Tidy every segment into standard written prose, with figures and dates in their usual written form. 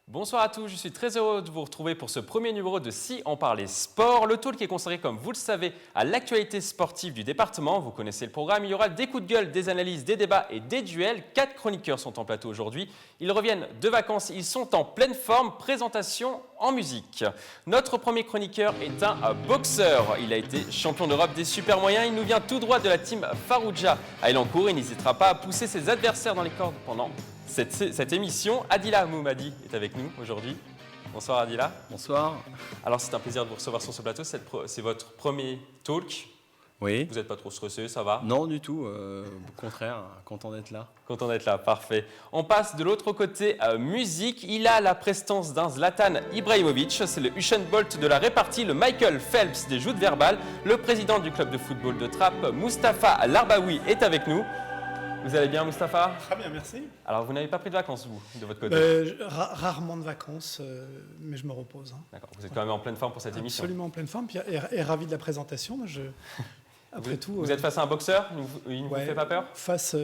Bonsoir à tous, je suis très heureux de vous retrouver pour ce premier numéro de Si on parlait sport. Le talk qui est consacré, comme vous le savez, à l'actualité sportive du département. Vous connaissez le programme, il y aura des coups de gueule, des analyses, des débats et des duels. 4 chroniqueurs sont en plateau aujourd'hui. Ils reviennent de vacances, ils sont en pleine forme. Présentation en musique. Notre premier chroniqueur est un boxeur. Il a été champion d'Europe des super moyens. Il nous vient tout droit de la team Farouja à Elancourt. Il n'hésitera pas à pousser ses adversaires dans les cordes pendant cette émission. Adila Moumadi est avec nous aujourd'hui. Bonsoir Adila. Bonsoir. Alors c'est un plaisir de vous recevoir sur ce plateau. C'est votre premier talk. Oui. Vous n'êtes pas trop stressé, ça va? Non, du tout. Au contraire, content d'être là. Content d'être là, parfait. On passe de l'autre côté musique. Il a la prestance d'un Zlatan Ibrahimovic. C'est le Usain Bolt de la répartie, le Michael Phelps des joutes verbales. Le président du club de football de Trappes, Mustapha Larbaoui, est avec nous. Vous allez bien, Mustapha? Très bien, merci. Alors, vous n'avez pas pris de vacances, vous, de votre côté? Rarement de vacances, mais je me repose. D'accord, vous êtes quand même en pleine forme pour cette émission. Absolument en pleine forme, et ravi de la présentation. Après tout, vous êtes face à un boxeur? Il ne vous fait pas peur? Face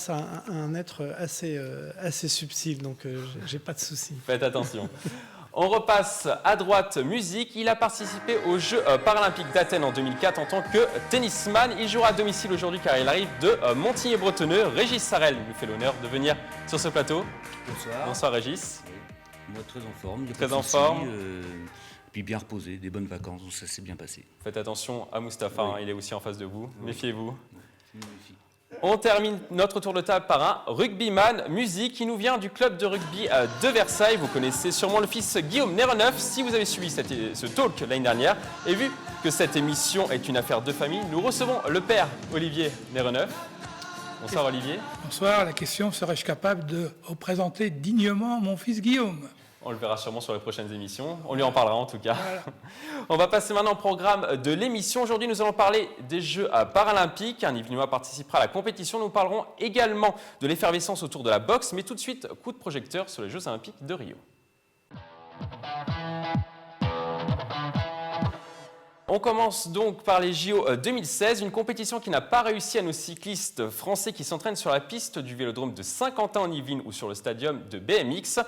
à un être assez subtil, donc j'ai pas de soucis. Faites attention. On repasse à droite musique. Il a participé aux Jeux paralympiques d'Athènes en 2004 en tant que tennisman. Il jouera à domicile aujourd'hui car il arrive de Montigny-Bretonneux. Régis Sarel nous fait l'honneur de venir sur ce plateau. Bonsoir. Bonsoir Régis. Oui. Moi très en forme. Très en forme. Puis bien reposé, des bonnes vacances, donc ça s'est bien passé. Faites attention à Mustapha, Oui. il est aussi en face de vous. Oui. Méfiez-vous. Je me méfie. On termine notre tour de table par un rugbyman musique qui nous vient du club de rugby de Versailles. Vous connaissez sûrement le fils Guillaume Néreneuf si vous avez suivi ce talk l'année dernière. Et vu que cette émission est une affaire de famille, nous recevons le père Olivier Néreneuf. Bonsoir Olivier. Bonsoir, la question, serais-je capable de représenter dignement mon fils Guillaume? On le verra sûrement sur les prochaines émissions. On lui en parlera en tout cas. Voilà. On va passer maintenant au programme de l'émission. Aujourd'hui, nous allons parler des Jeux paralympiques. Un Yvelinois participera à la compétition. Nous parlerons également de l'effervescence autour de la boxe. Mais tout de suite, coup de projecteur sur les Jeux olympiques de Rio. On commence donc par les JO 2016, une compétition qui n'a pas réussi à nos cyclistes français qui s'entraînent sur la piste du vélodrome de Saint-Quentin en Yvelines ou sur le stadium de BMX.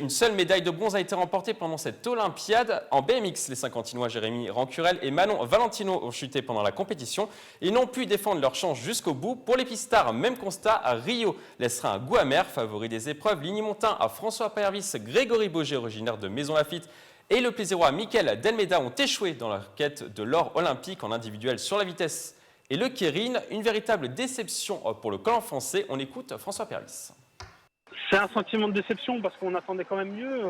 Une seule médaille de bronze a été remportée pendant cette Olympiade. En BMX, les Saint-Quentinois Jérémy Rancurel et Manon Valentino ont chuté pendant la compétition et n'ont pu défendre leur chance jusqu'au bout. Pour les pistards, même constat, Rio laissera un goût amer. Favori des épreuves, Ligny Montin à François Pervis, Grégory Boger, originaire de Maison-Lafitte, et le Plaisérois Michael Delmeda ont échoué dans leur quête de l'or olympique en individuel sur la vitesse et le kérine. Une véritable déception pour le clan français. On écoute François Pervis. C'est un sentiment de déception parce qu'on attendait quand même mieux.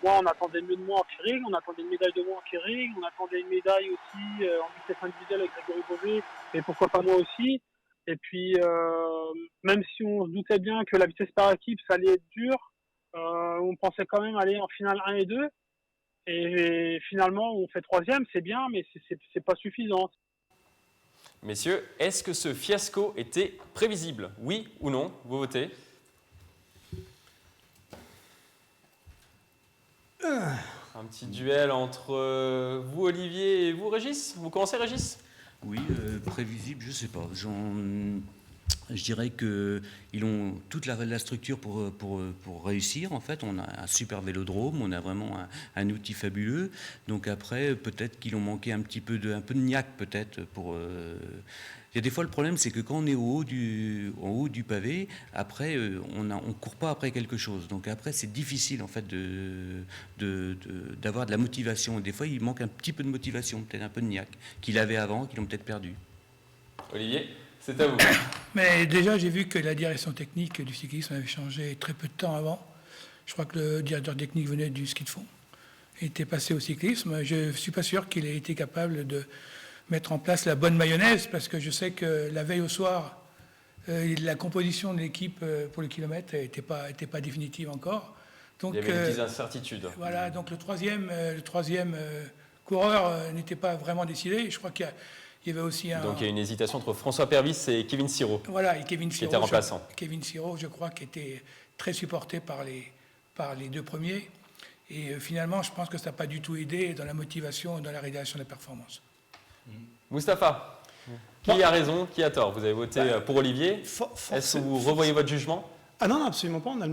Moi, on attendait mieux de moi en kérine, on attendait une médaille de moi en kérine, on attendait une médaille aussi en vitesse individuelle avec Grégory Boger, et pourquoi pas moi aussi. Et puis, même si on se doutait bien que la vitesse par équipe, ça allait être dur, on pensait quand même aller en finale 1 et 2. Et finalement, on fait 3e, c'est bien, mais c'est pas suffisant. Messieurs, est-ce que ce fiasco était prévisible? Oui ou non? Vous votez. Un petit duel entre vous, Olivier, et vous, Régis. Vous commencez, Régis? Oui, prévisible, je sais pas. Je dirais qu'ils ont toute la structure pour réussir. En fait, on a un super vélodrome, on a vraiment un outil fabuleux. Donc après, peut-être qu'ils ont manqué un peu de niaque, peut-être. Il y a des fois, le problème, c'est que quand on est en haut du pavé, après, on court pas après quelque chose. Donc après, c'est difficile, en fait, d'avoir de la motivation. Des fois, il manque un petit peu de motivation, peut-être un peu de niaque, qu'il avait avant, qu'ils l'ont peut-être perdu. Olivier, c'est à vous. Mais déjà, j'ai vu que la direction technique du cyclisme avait changé très peu de temps avant. Je crois que le directeur technique venait du ski de fond. Il était passé au cyclisme. Je ne suis pas sûr qu'il ait été capable de mettre en place la bonne mayonnaise, parce que je sais que la veille au soir, la composition de l'équipe pour le kilomètre n'était pas définitive encore. Donc, il y avait des petites incertitudes. Voilà, donc le troisième coureur n'était pas vraiment décidé. Je crois qu'il y avait aussi Donc il y a une hésitation entre François Pervis et Kevin Siro. Voilà, et Kevin Siro, qui était remplaçant. Kevin Siro, je crois, qui était très supporté par les deux premiers. Et finalement, je pense que ça n'a pas du tout aidé dans la motivation et dans la réalisation de la performance. Mustapha, qui a raison, qui a tort? Vous avez voté pour Olivier. Est-ce que vous revoyez votre jugement? Ah non, absolument pas. On a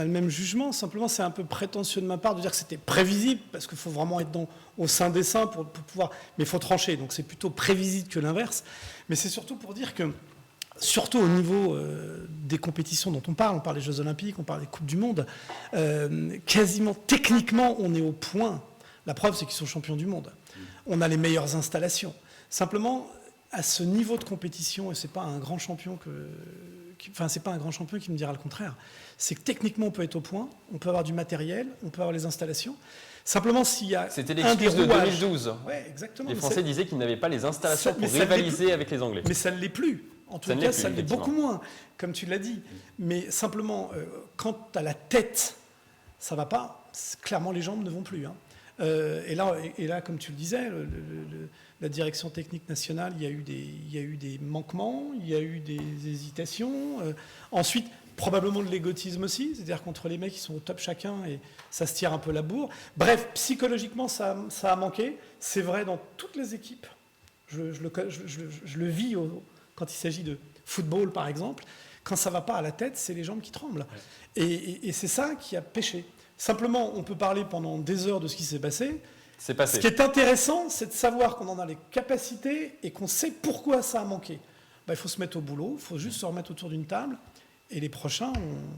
le même jugement. Simplement, c'est un peu prétentieux de ma part de dire que c'était prévisible, parce qu'il faut vraiment être au sein des seins pour pouvoir. Mais il faut trancher. Donc c'est plutôt prévisible que l'inverse. Mais c'est surtout pour dire que, surtout au niveau des compétitions dont on parle des Jeux Olympiques, on parle des Coupes du Monde, quasiment techniquement, on est au point. La preuve, c'est qu'ils sont champions du monde. On a les meilleures installations. Simplement, à ce niveau de compétition, et c'est pas un grand champion c'est pas un grand champion qui me dira le contraire, c'est que techniquement on peut être au point, on peut avoir du matériel, on peut avoir les installations. Simplement, s'il y a C'était l'excuse de 2012. Ouais, exactement. Les Français disaient qu'ils n'avaient pas les installations pour rivaliser avec les Anglais. Mais ça ne l'est plus. En tout cas, ça l'est beaucoup moins, comme tu l'as dit. Mais simplement, quand tu as la tête, ça va pas. Clairement, les jambes ne vont plus. Hein. Et là, comme tu le disais, la direction technique nationale, il y a eu des manquements, il y a eu des hésitations. Ensuite, probablement de l'égotisme aussi, c'est-à-dire qu'entre les mecs qui sont au top chacun, et ça se tire un peu la bourre. Bref, psychologiquement, ça a manqué. C'est vrai dans toutes les équipes. Je le vis quand il s'agit de football, par exemple. Quand ça ne va pas à la tête, c'est les jambes qui tremblent. Et c'est ça qui a pêché. Simplement, on peut parler pendant des heures de ce qui s'est passé. C'est passé. Ce qui est intéressant, c'est de savoir qu'on en a les capacités et qu'on sait pourquoi ça a manqué. Il faut se mettre au boulot, il faut juste se remettre autour d'une table. Et les prochains,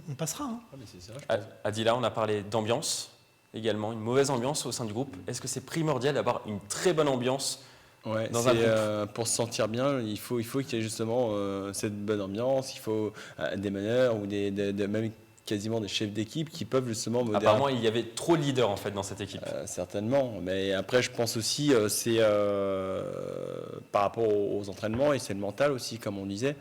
on passera. Hein. Ah, mais c'est ça, je pense. Adila, on a parlé d'ambiance également, une mauvaise ambiance au sein du groupe. Est-ce que c'est primordial d'avoir une très bonne ambiance dans un groupe pour se sentir bien, il faut qu'il y ait justement cette bonne ambiance, il faut des meneurs ou même quasiment des chefs d'équipe qui peuvent justement modérer. Apparemment, il y avait trop de leaders en fait dans cette équipe. Certainement, mais après je pense aussi c'est par rapport aux entraînements et c'est le mental aussi, comme on disait.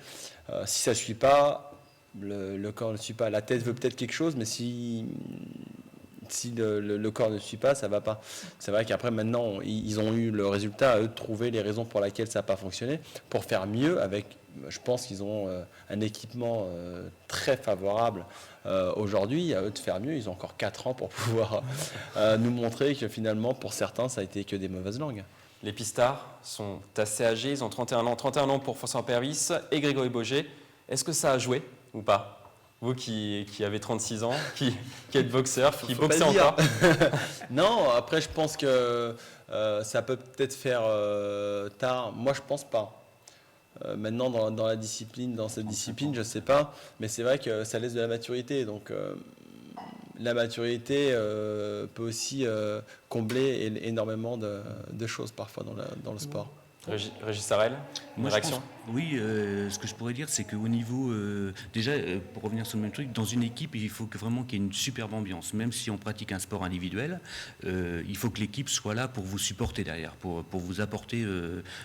Si ça ne suit pas, le corps ne suit pas. La tête veut peut-être quelque chose, mais si le corps ne suit pas, ça ne va pas. C'est vrai qu'après, maintenant, ils ont eu le résultat à eux de trouver les raisons pour lesquelles ça n'a pas fonctionné, pour faire mieux avec, je pense qu'ils ont un équipement très favorable aujourd'hui, à eux de faire mieux. Ils ont encore 4 ans pour pouvoir nous montrer que finalement, pour certains, ça a été que des mauvaises langues. Les pistards sont assez âgés, ils ont 31 ans pour François Pervis et Grégory Boger. Est-ce que ça a joué ou pas ? Vous qui avez 36 ans, qui êtes boxeur, qui boxez encore. Non, après je pense que ça peut peut-être faire tard. Moi je pense pas. Maintenant dans la discipline, dans cette discipline, je sais pas, mais c'est vrai que ça laisse de la maturité. Donc la maturité peut aussi combler énormément de choses parfois dans le sport. Régis Sarrel, une réaction ? Oui, ce que je pourrais dire, c'est qu'au niveau, déjà, pour revenir sur le même truc, dans une équipe, il faut vraiment qu'il y ait une superbe ambiance. Même si on pratique un sport individuel, il faut que l'équipe soit là pour vous supporter derrière, pour vous apporter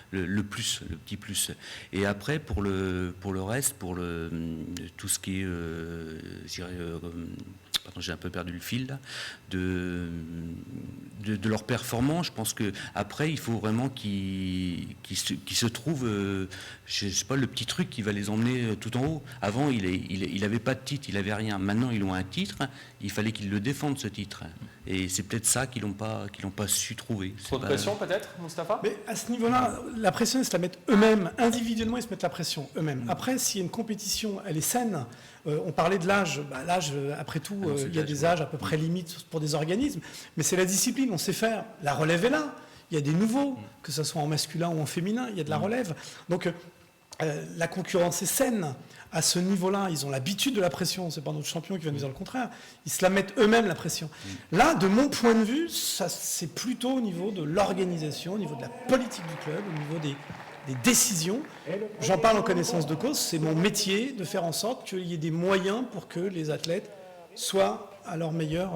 le plus, le petit plus. Et après, pour le reste, pour tout ce qui est, je dirais, pardon, j'ai un peu perdu le fil là, de leur performance. Je pense qu'après, il faut vraiment qu'ils se trouvent, je sais pas, le petit truc qui va les emmener tout en haut. Avant, il avait pas de titre, il avait rien. Maintenant, ils ont un titre, il fallait qu'ils le défendent, ce titre. Et c'est peut-être ça qu'ils n'ont pas su trouver. Trop de pression peut-être, Moustapha ? Mais à ce niveau-là, la pression, ils se la mettent eux-mêmes. Individuellement, ils se mettent la pression eux-mêmes. Après, s'il y a une compétition, elle est saine. On parlait de l'âge. L'âge, après tout, il y a des âges à peu près limites pour des organismes. Mais c'est la discipline, on sait faire. La relève est là. Il y a des nouveaux, que ce soit en masculin ou en féminin, il y a de la relève. Donc, la concurrence est saine. À ce niveau-là, ils ont l'habitude de la pression. C'est pas notre champion qui va nous dire le contraire. Ils se la mettent eux-mêmes, la pression. Là, de mon point de vue, ça, c'est plutôt au niveau de l'organisation, au niveau de la politique du club, au niveau des décisions. J'en parle en connaissance de cause. C'est mon métier de faire en sorte qu'il y ait des moyens pour que les athlètes soient à leur meilleur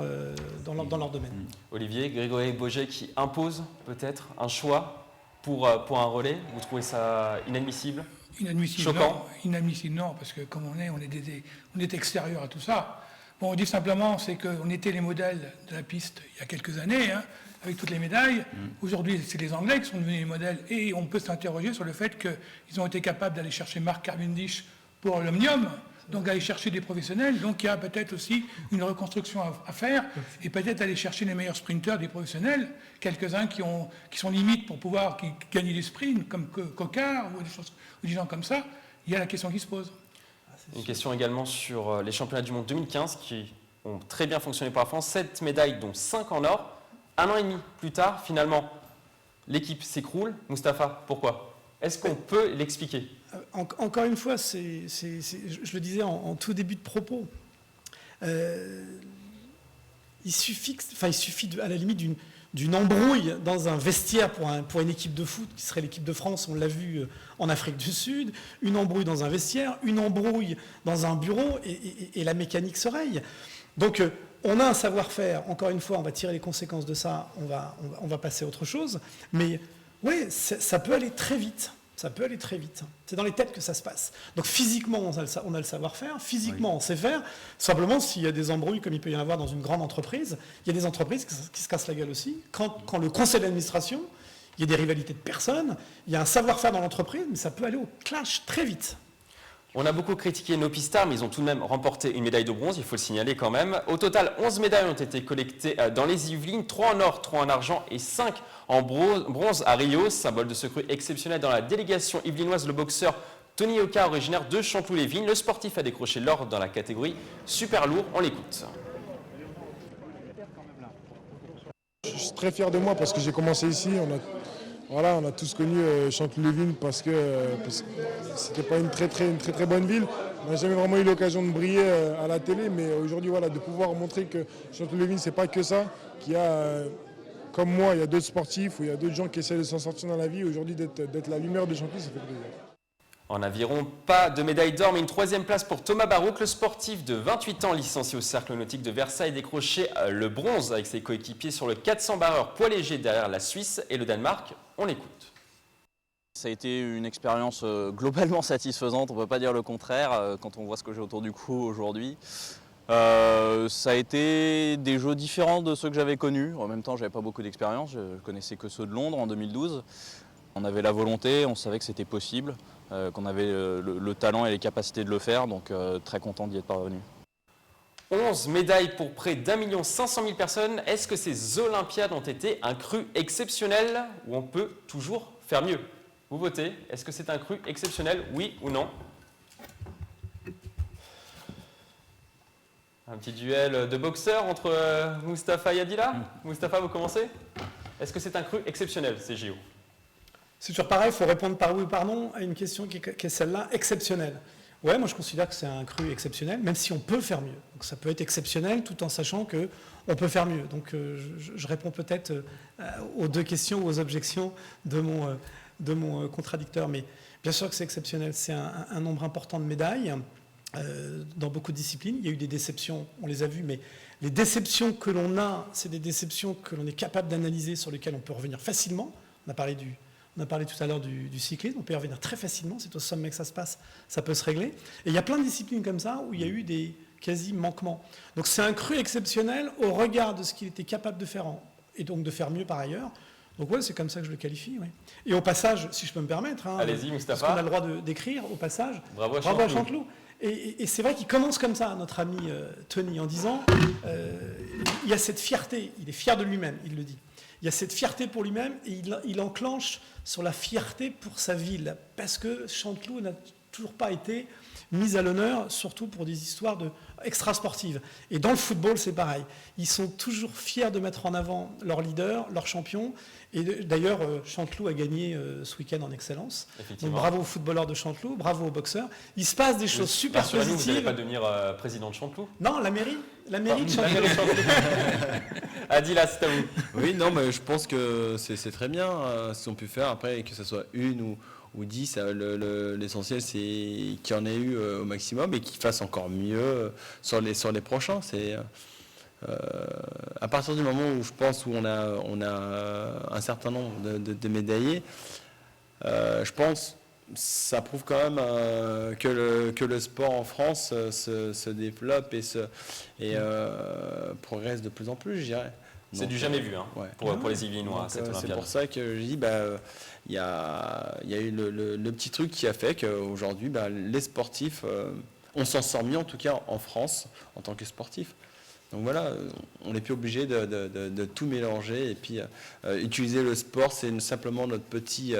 dans leur domaine. Olivier, Grégory Boger qui impose peut-être un choix pour un relais. Vous trouvez ça inadmissible ? Inadmissible, Choquant. non. Inadmissible, non, parce que comme on est extérieur à tout ça. Bon, on dit simplement, c'est qu'on était les modèles de la piste il y a quelques années, hein, avec toutes les médailles. Aujourd'hui, c'est les Anglais qui sont devenus les modèles. Et on peut s'interroger sur le fait qu'ils ont été capables d'aller chercher Mark Cavendish pour l'Omnium, donc aller chercher des professionnels. Donc il y a peut-être aussi une reconstruction à faire, et peut-être aller chercher les meilleurs sprinteurs des professionnels, quelques-uns qui sont limites pour pouvoir gagner des sprints, comme Cocard ou des gens comme ça. Il y a la question qui se pose. c'est Une sûr. question également sur les championnats du monde 2015 qui ont très bien fonctionné pour la France. 7 médailles, dont 5 en or. 1 an et demi plus tard, finalement, l'équipe s'écroule. Mustapha, pourquoi? Est-ce qu'on peut l'expliquer? Encore une fois, je le disais en tout début de propos, il suffit à la limite d'une embrouille dans un vestiaire pour une équipe de foot qui serait l'équipe de France, on l'a vu en Afrique du Sud, une embrouille dans un vestiaire, une embrouille dans un bureau et la mécanique se raye. Donc on a un savoir-faire, encore une fois, on va tirer les conséquences de ça, on va passer à autre chose, mais oui, ça peut aller très vite. Ça peut aller très vite. C'est dans les têtes que ça se passe. Donc physiquement, on a le savoir-faire. Physiquement, on sait faire. Simplement, s'il y a des embrouilles, comme il peut y en avoir dans une grande entreprise, il y a des entreprises qui se cassent la gueule aussi. Quand le conseil d'administration, il y a des rivalités de personnes, il y a un savoir-faire dans l'entreprise, mais ça peut aller au clash très vite. On a beaucoup critiqué nos pistards, mais ils ont tout de même remporté une médaille de bronze, il faut le signaler quand même. Au total, 11 médailles ont été collectées dans les Yvelines, 3 en or, 3 en argent et 5 en bronze à Rio. Symbole de ce cru exceptionnel dans la délégation yvelinoise, le boxeur Tony Oka, originaire de Chanteloup-les-Vignes. Le sportif a décroché l'or dans la catégorie super lourd. On l'écoute. Je suis très fier de moi parce que j'ai commencé ici. On a tous connu Chanteloup-les-Vignes parce que c'était pas une très bonne ville. On n'a jamais vraiment eu l'occasion de briller à la télé, mais aujourd'hui voilà, de pouvoir montrer que Chanteloup-les-Vignes c'est pas que ça, qu'il y a comme moi, il y a d'autres sportifs ou il y a d'autres gens qui essaient de s'en sortir dans la vie. Aujourd'hui d'être la lumière de Chanteloup, ça fait plaisir. En aviron, pas de médaille d'or, mais une 3e place pour Thomas Barouk. Le sportif de 28 ans, licencié au Cercle Nautique de Versailles, décroché le bronze avec ses coéquipiers sur le 400 barreur poids léger derrière la Suisse et le Danemark. On l'écoute. Ça a été une expérience globalement satisfaisante, on ne peut pas dire le contraire quand on voit ce que j'ai autour du cou aujourd'hui. Ça a été des jeux différents de ceux que j'avais connus. En même temps, je n'avais pas beaucoup d'expérience, je connaissais que ceux de Londres en 2012. On avait la volonté, on savait que c'était possible, qu'on avait le talent et les capacités de le faire, donc très content d'y être parvenu. 11 médailles pour près d'1 500 000 personnes. Est-ce que ces Olympiades ont été un cru exceptionnel ou on peut toujours faire mieux? Vous votez. Est-ce que c'est un cru exceptionnel, oui ou non? Un petit duel de boxeurs entre Mustapha et Adila. Mustapha, vous commencez. Est-ce que c'est un cru exceptionnel, ces JO? C'est toujours pareil, il faut répondre par oui ou par non à une question qui est celle-là, exceptionnelle. Ouais, moi je considère que c'est un cru exceptionnel, même si on peut faire mieux. Donc ça peut être exceptionnel tout en sachant qu'on peut faire mieux. Donc je réponds peut-être aux deux questions ou aux objections de mon contradicteur. Mais bien sûr que c'est exceptionnel. C'est un nombre important de médailles dans beaucoup de disciplines. Il y a eu des déceptions, on les a vues, mais les déceptions que l'on a, c'est des déceptions que l'on est capable d'analyser, sur lesquelles on peut revenir facilement. On a parlé tout à l'heure du cyclisme, on peut y revenir très facilement, c'est au sommet que ça se passe, ça peut se régler. Et il y a plein de disciplines comme ça où il y a eu des quasi-manquements. Donc c'est un cru exceptionnel au regard de ce qu'il était capable de faire et donc de faire mieux par ailleurs. Donc ouais, c'est comme ça que je le qualifie. Ouais. Et au passage, si je peux me permettre, allez-y, Mustapha. Parce qu'on a le droit d'écrire, au passage, bravo à Chanteloup. Et c'est vrai qu'il commence comme ça, notre ami Tony, en disant il y a cette fierté, il est fier de lui-même, il le dit. Il y a cette fierté pour lui-même et il enclenche sur la fierté pour sa ville. Parce que Chanteloup n'a toujours pas été mise à l'honneur, surtout pour des histoires extra-sportives. Et dans le football, c'est pareil. Ils sont toujours fiers de mettre en avant leur leader, leur champion. Et d'ailleurs, Chanteloup a gagné ce week-end en excellence. Donc bravo aux footballeurs de Chanteloup, bravo aux boxeurs. Il se passe des choses super positives. Vous n'allez pas devenir président de Chanteloup? Non, la mairie de Chanteloup. Adila, c'est à vous. Oui, non, mais je pense que c'est très bien ce qu'on peut faire. Après, que ce soit une ou 10, l'essentiel c'est qu'il y en ait eu au maximum et qu'ils fassent encore mieux sur les prochains. C'est à partir du moment où je pense où on a un certain nombre de médaillés, je pense ça prouve quand même que le sport en France se développe et progresse de plus en plus, je dirais. C'est du jamais vu ouais. pour les Yvelinois, cette Olympiade. C'est pour ça que je dis, il y a eu le petit truc qui a fait qu'aujourd'hui, les sportifs, on s'en sort mieux en tout cas en France en tant que sportif. Donc voilà, on n'est plus obligé de tout mélanger et puis utiliser le sport, c'est simplement notre petit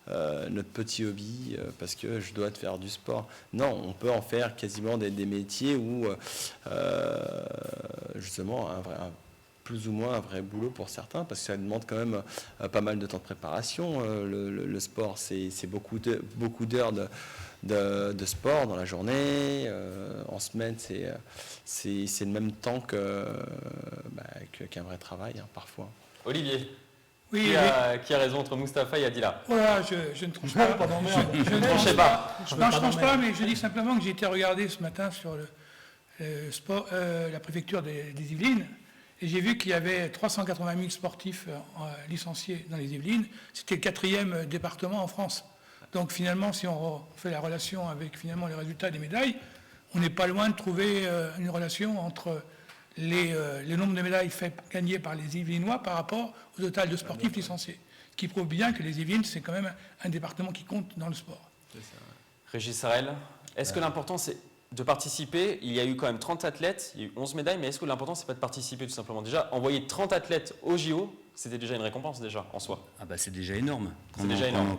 notre petit hobby parce que je dois faire du sport. Non, on peut en faire quasiment des métiers où justement plus ou moins un vrai boulot pour certains, parce que ça demande quand même pas mal de temps de préparation. Le sport, c'est beaucoup d'heures de sport dans la journée. En semaine, c'est le même temps qu'un vrai travail, hein, parfois. Olivier, Oui, qui a raison entre Mustapha et Adila? voilà, je ne tranche pas. Je ne tranchez pas. Non, je ne tranche pas, mais je dis simplement que j'ai été regarder ce matin sur la préfecture des Yvelines, et j'ai vu qu'il y avait 380 000 sportifs licenciés dans les Yvelines. C'était le 4e département en France. Donc finalement, si on fait la relation avec finalement les résultats des médailles, on n'est pas loin de trouver une relation entre le nombre de médailles gagnées par les Yvelinois par rapport au total de sportifs licenciés, qui prouve bien que les Yvelines, c'est quand même un département qui compte dans le sport. Régis Sarel, est-ce que l'important c'est de participer? Il y a eu quand même 30 athlètes, il y a eu 11 médailles, mais est-ce que l'important c'est pas de participer tout simplement? Déjà, envoyer 30 athlètes au JO, c'était déjà une récompense déjà en soi. Ah bah c'est déjà énorme. Quand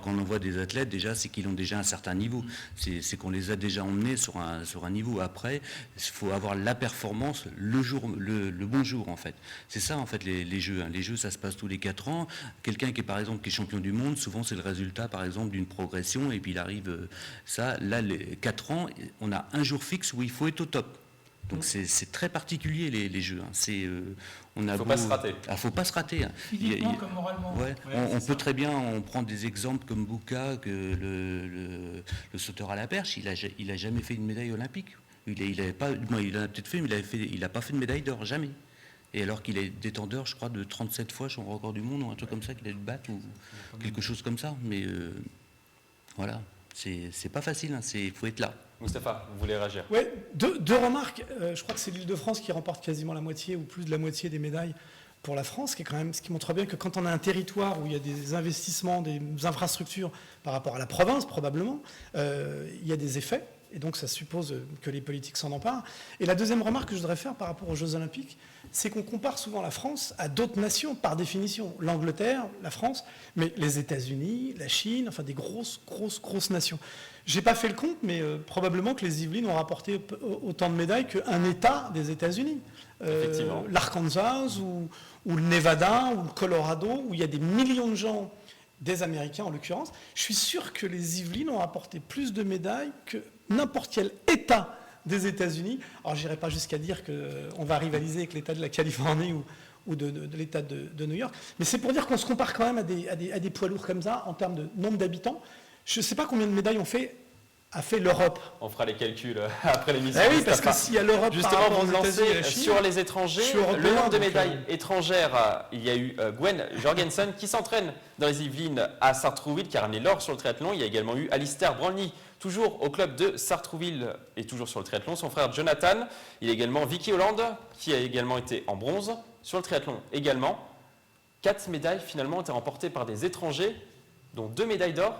on envoie des athlètes, déjà, c'est qu'ils ont déjà un certain niveau. C'est qu'on les a déjà emmenés sur un niveau. Après, il faut avoir la performance le bon jour, en fait. C'est ça, en fait, les Jeux. Hein. Les Jeux, ça se passe tous les 4 ans. Quelqu'un qui est, par exemple, qui est champion du monde, souvent, c'est le résultat, par exemple, d'une progression. Et puis, il arrive ça. Là, les 4 ans, on a un jour fixe où il faut être au top. Donc c'est très particulier les Jeux. Hein. Il ne faut pas se rater. Ah, faut pas se rater. Hein. Physiquement comme moralement. Ouais. On peut très bien, on prend des exemples comme Bouka, que le sauteur à la perche, il a jamais fait une médaille olympique. Il en a peut-être fait, mais il n'a pas fait de médaille d'or, jamais. Et alors qu'il est détenteur, je crois, de 37 fois son record du monde, ou un truc comme ça, qu'il a dû battre, ou quelque chose comme ça. Mais voilà, c'est pas facile, hein. Il faut être là. Mustapha, vous voulez réagir? Oui, deux remarques. Je crois que c'est l'Île-de-France qui remporte quasiment la moitié ou plus de la moitié des médailles pour la France, ce qui montre bien que quand on a un territoire où il y a des investissements, des infrastructures par rapport à la province probablement, il y a des effets. Et donc ça suppose que les politiques s'en emparent. Et la deuxième remarque que je voudrais faire par rapport aux Jeux Olympiques, c'est qu'on compare souvent la France à d'autres nations, par définition. L'Angleterre, la France, mais les États-Unis, la Chine, enfin des grosses nations. Je n'ai pas fait le compte, mais probablement que les Yvelines ont rapporté autant de médailles qu'un État des États-Unis. L'Arkansas ou le Nevada ou le Colorado, où il y a des millions de gens, des Américains en l'occurrence. Je suis sûr que les Yvelines ont apporté plus de médailles que n'importe quel État des États-Unis. Alors, je n'irai pas jusqu'à dire qu'on va rivaliser avec l'État de la Californie ou de l'État de New York, mais c'est pour dire qu'on se compare quand même à des poids lourds comme ça, en termes de nombre d'habitants. Je ne sais pas combien de médailles a fait l'Europe. On fera les calculs après l'émission. Oui, parce que s'il y a l'Europe, justement, vous me lancez sur les étrangers. Le nombre de médailles étrangères, il y a eu Gwen Jorgensen qui s'entraîne dans les Yvelines à Sartrouville, qui a ramené l'or sur le triathlon. Il y a également eu Alistair Brownlee, toujours au club de Sartrouville et toujours sur le triathlon. Son frère Jonathan. Il y a également Vicky Holland, qui a également été en bronze sur le triathlon également. 4 médailles finalement ont été remportées par des étrangers, dont 2 médailles d'or.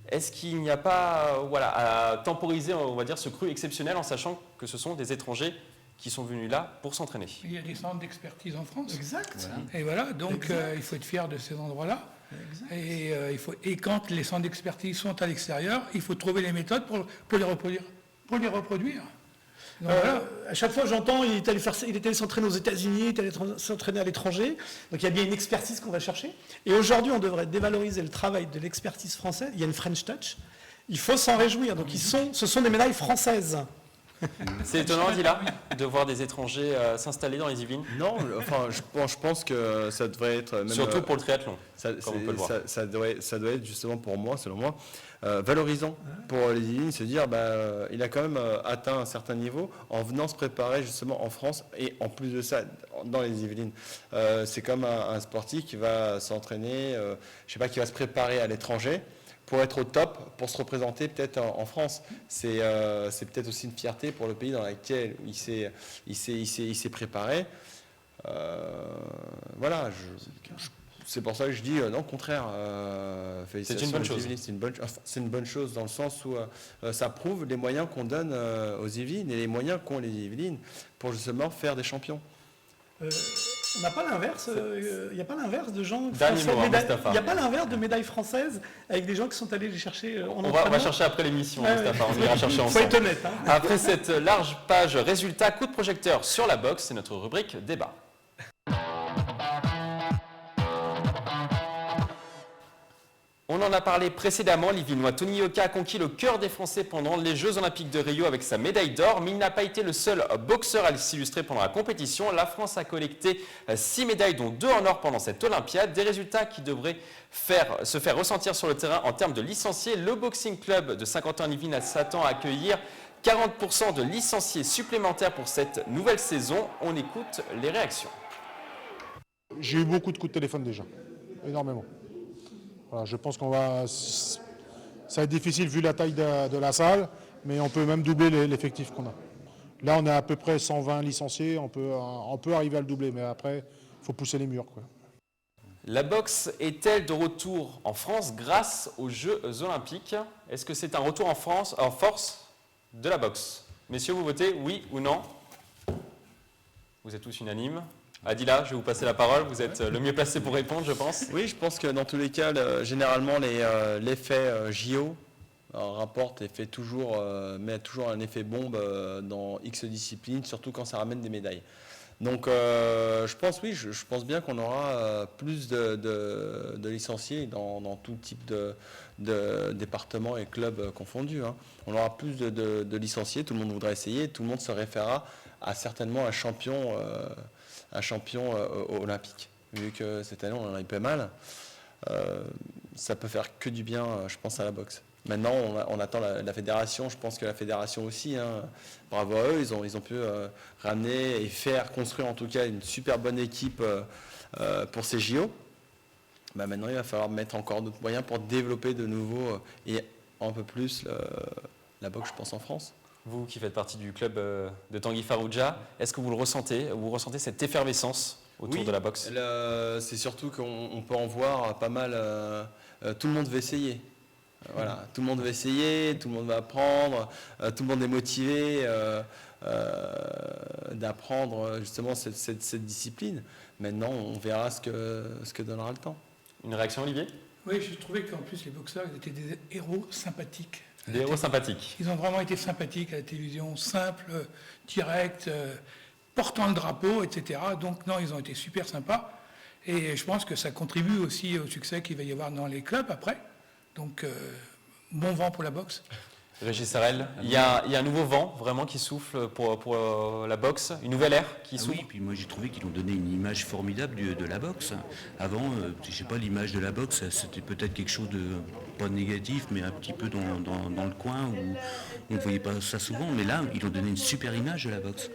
Est-ce qu'il n'y a pas à temporiser, on va dire, ce cru exceptionnel en sachant que ce sont des étrangers qui sont venus là pour s'entraîner? Il y a des centres d'expertise en France. Exact. Voilà. Et voilà, donc il faut être fier de ces endroits-là. Et quand les centres d'expertise sont à l'extérieur, il faut trouver les méthodes pour les reproduire. Donc, voilà. À chaque fois, j'entends, il est allé s'entraîner aux États-Unis, il est allé s'entraîner à l'étranger. Donc il y a bien une expertise qu'on va chercher. Et aujourd'hui, on devrait dévaloriser le travail de l'expertise française. Il y a une French Touch. Il faut s'en réjouir. Donc ce sont des médailles françaises. C'est étonnant, Dila, de voir des étrangers s'installer dans les Yvelines. Non, enfin, je pense que ça devrait être... Même, surtout pour le triathlon, comme on peut le voir. Ça doit être justement pour moi, selon moi, valorisant pour les Yvelines, se dire il a quand même atteint un certain niveau en venant se préparer justement en France et en plus de ça, dans les Yvelines. C'est comme un sportif qui va s'entraîner, je sais pas, qui va se préparer à l'étranger pour être au top, pour se représenter peut-être en France. C'est peut-être aussi une fierté pour le pays dans lequel il s'est préparé. Voilà, c'est pour ça que je dis non, au contraire. C'est une bonne chose. C'est une bonne chose dans le sens où ça prouve les moyens qu'on donne aux Yvelines et les moyens qu'ont les Yvelines pour justement faire des champions. On n'a pas l'inverse, il n'y a pas l'inverse de gens Dernier français, mot, il n'y a Mustapha. pas l'inverse de médailles françaises avec des gens qui sont allés les chercher en On va entraînement. chercher après l'émission, Ouais, Mustapha, ouais. on ira chercher Faut ensemble. être honnête. Hein. Après cette large page résultats, coup de projecteur sur la boxe, c'est notre rubrique débat. On en a parlé précédemment, l'Yvinois Tony Yoka a conquis le cœur des Français pendant les Jeux Olympiques de Rio avec sa médaille d'or, mais il n'a pas été le seul boxeur à s'illustrer pendant la compétition. La France a collecté 6 médailles, dont 2 en or pendant cette Olympiade, des résultats qui devraient se faire ressentir sur le terrain en termes de licenciés. Le Boxing Club de Saint-Quentin-en-Yvelines s'attend à accueillir 40% de licenciés supplémentaires pour cette nouvelle saison. On écoute les réactions. J'ai eu beaucoup de coups de téléphone déjà, énormément. Voilà, je pense qu'on va... Ça va être difficile vu la taille de la salle, mais on peut même doubler l'effectif qu'on a. Là, on est à peu près 120 licenciés, on peut arriver à le doubler, mais après, il faut pousser les murs, quoi. La boxe est-elle de retour en France grâce aux Jeux Olympiques? Est-ce que c'est un retour en force de la boxe? Messieurs, vous votez oui ou non? Vous êtes tous unanimes. Adila, je vais vous passer la parole. Vous êtes le mieux placé pour répondre, je pense. Oui, je pense que dans tous les cas, généralement, l'effet JO rapporte et met toujours un effet bombe dans X disciplines, surtout quand ça ramène des médailles. Donc, je pense bien qu'on aura plus de licenciés dans tout type de départements et clubs confondus. Hein. On aura plus de licenciés, tout le monde voudra essayer, tout le monde se référera à certainement un champion olympique. Vu que cette année, on en a eu pas mal, ça peut faire que du bien, je pense, à la boxe. Maintenant, on attend la fédération. Je pense que la fédération aussi, hein, bravo à eux, ils ont pu ramener et faire construire en tout cas une super bonne équipe pour ces JO. Bah, maintenant, il va falloir mettre encore d'autres moyens pour développer de nouveau et un peu plus la boxe, je pense, en France. Vous qui faites partie du club de Tanguy Farouja, est-ce que vous le ressentez? Vous ressentez cette effervescence autour de la boxe? C'est surtout qu'on peut en voir pas mal. Tout le monde veut essayer. Voilà, tout le monde veut essayer, tout le monde va apprendre, tout le monde est motivé d'apprendre justement cette discipline. Maintenant, on verra ce que donnera le temps. Une réaction, Olivier? Oui, je trouvais qu'en plus les boxeurs ils étaient des héros sympathiques. Des héros sympathiques. Ils ont vraiment été sympathiques à la télévision, simples, directs, portant le drapeau, etc. Donc non, ils ont été super sympas. Et je pense que ça contribue aussi au succès qu'il va y avoir dans les clubs après. Donc, bon vent pour la boxe. Régis Sarel, il y a un nouveau vent vraiment qui souffle pour la boxe, une nouvelle ère qui s'ouvre. Oui, puis moi j'ai trouvé qu'ils ont donné une image formidable de la boxe. Avant, je sais pas, l'image de la boxe, c'était peut-être quelque chose de pas négatif, mais un petit peu dans le coin où on ne voyait pas ça souvent. Mais là, ils ont donné une super image de la boxe.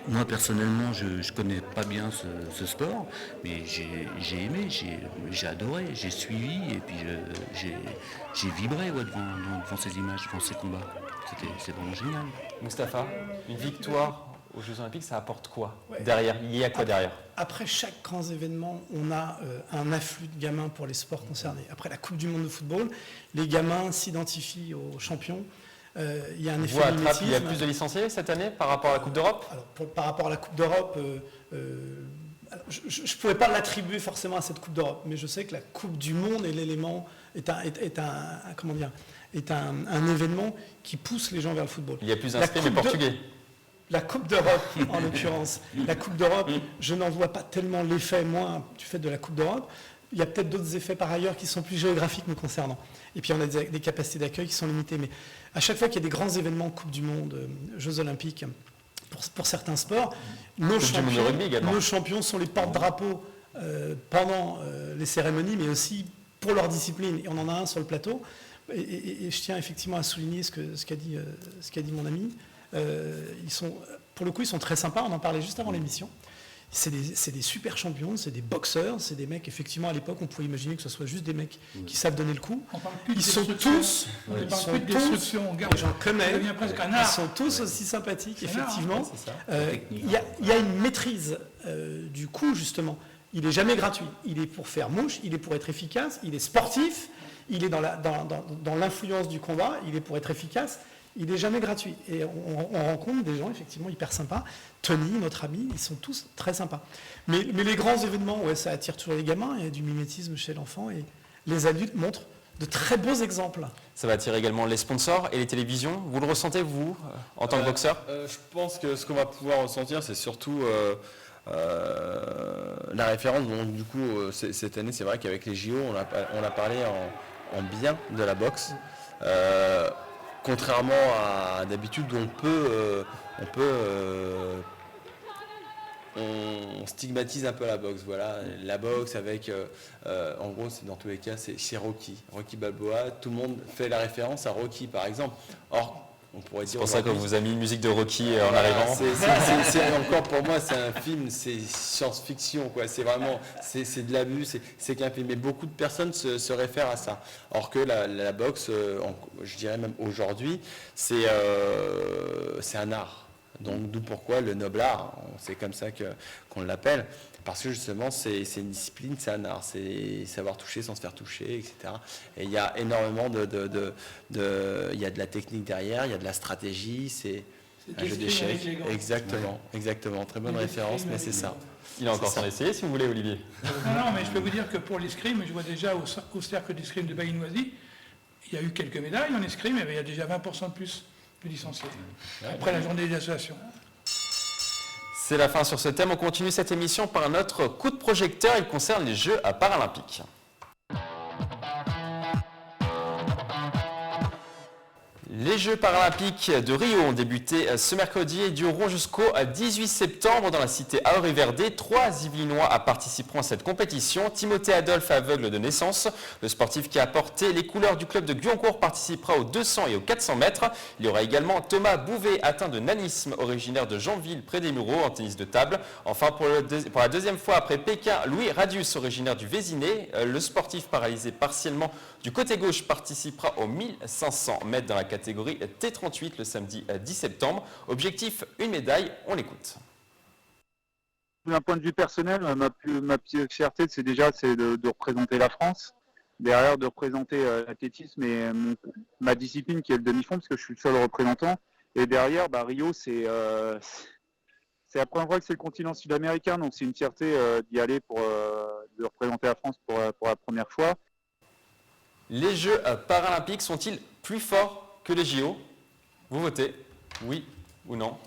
Moi, personnellement, je ne connais pas bien ce sport, mais j'ai aimé, j'ai adoré, j'ai suivi et puis j'ai vibré devant ces images, devant ces combats. C'est vraiment génial. Mustapha, une victoire aux Jeux Olympiques, ça apporte quoi derrière? Il y a quoi derrière? Après chaque grand événement, on a un afflux de gamins pour les sports concernés. Après la Coupe du Monde de football, les gamins s'identifient aux champions. Il y a un effet mimétisme. Il y a plus de licenciés cette année par rapport à la Coupe d'Europe? Par rapport à la Coupe d'Europe, je ne pourrais pas l'attribuer forcément à cette Coupe d'Europe, mais je sais que la Coupe du Monde est un événement qui pousse les gens vers le football. Il y a plus d'inscrits, mais portugais. La Coupe d'Europe, en l'occurrence. La Coupe d'Europe, je n'en vois pas tellement l'effet, moi, du fait de la Coupe d'Europe. Il y a peut-être d'autres effets par ailleurs qui sont plus géographiques nous concernant. Et puis on a des capacités d'accueil qui sont limitées. Mais à chaque fois qu'il y a des grands événements, Coupe du Monde, Jeux Olympiques, pour certains sports, nos champions sont les porte-drapeaux pendant les cérémonies, mais aussi pour leur discipline. Et on en a un sur le plateau. Et je tiens effectivement à souligner ce qu'a dit mon ami. Pour le coup, ils sont très sympas. On en parlait juste avant l'émission. C'est des super champions, c'est des boxeurs, c'est des mecs, effectivement, à l'époque, on pouvait imaginer que ce soit juste des mecs qui savent donner le coup. Ils sont tous, j'en connais, ils sont tous aussi sympathiques, effectivement. Il y a une maîtrise du coup, justement. Il n'est jamais gratuit. Il est pour faire mouche, il est pour être efficace, il est sportif, il est dans l'influence du combat, il est pour être efficace. Il n'est jamais gratuit. Et on rencontre des gens effectivement hyper sympas. Tony, notre ami, ils sont tous très sympas. Mais les grands événements, ouais, ça attire toujours les gamins. Il y a du mimétisme chez l'enfant et les adultes montrent de très beaux exemples. Ça va attirer également les sponsors et les télévisions. Vous le ressentez, vous, en tant que boxeur? Je pense que ce qu'on va pouvoir ressentir, c'est surtout la référence. Donc, du coup, cette année, c'est vrai qu'avec les JO, on a parlé en bien de la boxe. Contrairement à d'habitude où on stigmatise un peu la boxe. Voilà, la boxe avec, en gros, dans tous les cas, c'est Rocky Balboa. Tout le monde fait la référence à Rocky, par exemple. Or, on pourrait dire. C'est pour ça qu'on vous a mis une musique de Rocky en arrivant. C'est encore pour moi, c'est un film, c'est science-fiction, quoi. C'est vraiment, c'est de l'abus, c'est qu'un film. Mais beaucoup de personnes se réfèrent à ça. Or que la boxe, je dirais même aujourd'hui, c'est un art. Donc d'où pourquoi le noble art, c'est comme ça qu'on l'appelle, parce que justement c'est une discipline, c'est un art, c'est savoir toucher sans se faire toucher, etc. Et il y a énormément il y a de la technique derrière, il y a de la stratégie, c'est un jeu d'échecs. Exactement, très bonne référence, mais c'est ça. Il a encore temps d'essayer si vous voulez, Olivier. Non, mais je peux vous dire que pour l'escrime, je vois déjà au cercle d'escrime de Bailly-Noisy, il y a eu quelques médailles en escrime, mais il y a déjà 20% de plus de licenciés, après la journée des associations. C'est la fin sur ce thème. On continue cette émission par un autre coup de projecteur. Il concerne les Jeux paralympiques. Les Jeux paralympiques de Rio ont débuté ce mercredi et dureront jusqu'au 18 septembre dans la cité Auri-Verde. 3 Yvelinois participeront à cette compétition. Timothée Adolphe, aveugle de naissance. Le sportif qui a porté les couleurs du club de Guyancourt participera aux 200 et aux 400 mètres. Il y aura également Thomas Bouvet, atteint de nanisme, originaire de Jeanville, près des Mureaux, en tennis de table. Enfin, pour la deuxième fois après Pékin, Louis Radius, originaire du Vésiné. Le sportif paralysé partiellement du côté gauche participera aux 1500 mètres dans la catégorie T38 le samedi 10 septembre. Objectif, une médaille, on l'écoute. D'un point de vue personnel, ma petite fierté, c'est de représenter la France, derrière de représenter l'athlétisme et ma discipline qui est le demi-fond, parce que je suis le seul représentant. Et derrière, Rio, c'est la première fois que c'est le continent sud-américain, donc c'est une fierté d'y aller de représenter la France pour la première fois. Les Jeux paralympiques sont-ils plus forts que les JO? Vous votez, oui ou non?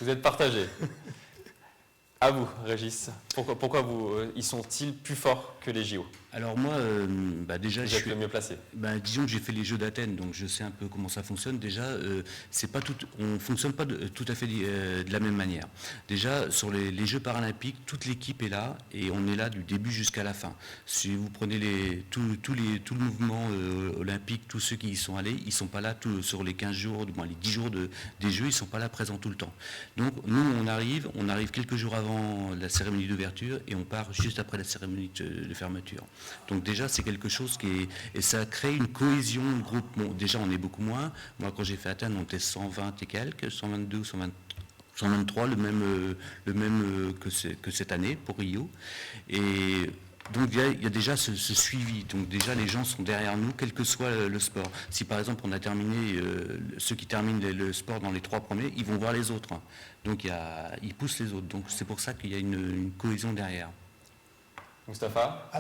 Vous êtes partagés. À vous, Régis. Pourquoi ils sont-ils plus forts que les JO? Alors moi, déjà, je suis le mieux placé. Disons que j'ai fait les Jeux d'Athènes, donc je sais un peu comment ça fonctionne. Déjà, on ne fonctionne pas tout à fait de la même manière. Déjà, sur les Jeux paralympiques, toute l'équipe est là et on est là du début jusqu'à la fin. Si vous prenez tout le mouvement olympique, tous ceux qui y sont allés, ils ne sont pas là sur les 15 jours, du moins les 10 jours des Jeux, ils ne sont pas là présents tout le temps. Donc nous, on arrive quelques jours avant la cérémonie d'ouverture et on part juste après la cérémonie de fermeture. Donc déjà, c'est quelque chose et ça crée une cohésion de groupe. Bon, déjà, on est beaucoup moins. Moi, quand j'ai fait Athènes, on était 120 et quelques, 122, 123, le même que cette année pour Rio. Et donc il y a déjà ce suivi. Donc déjà, les gens sont derrière nous, quel que soit le sport. Si par exemple, on a terminé, ceux qui terminent le sport dans les 3 premiers, ils vont voir les autres. Donc ils poussent les autres. Donc c'est pour ça qu'il y a une cohésion derrière. Moustapha?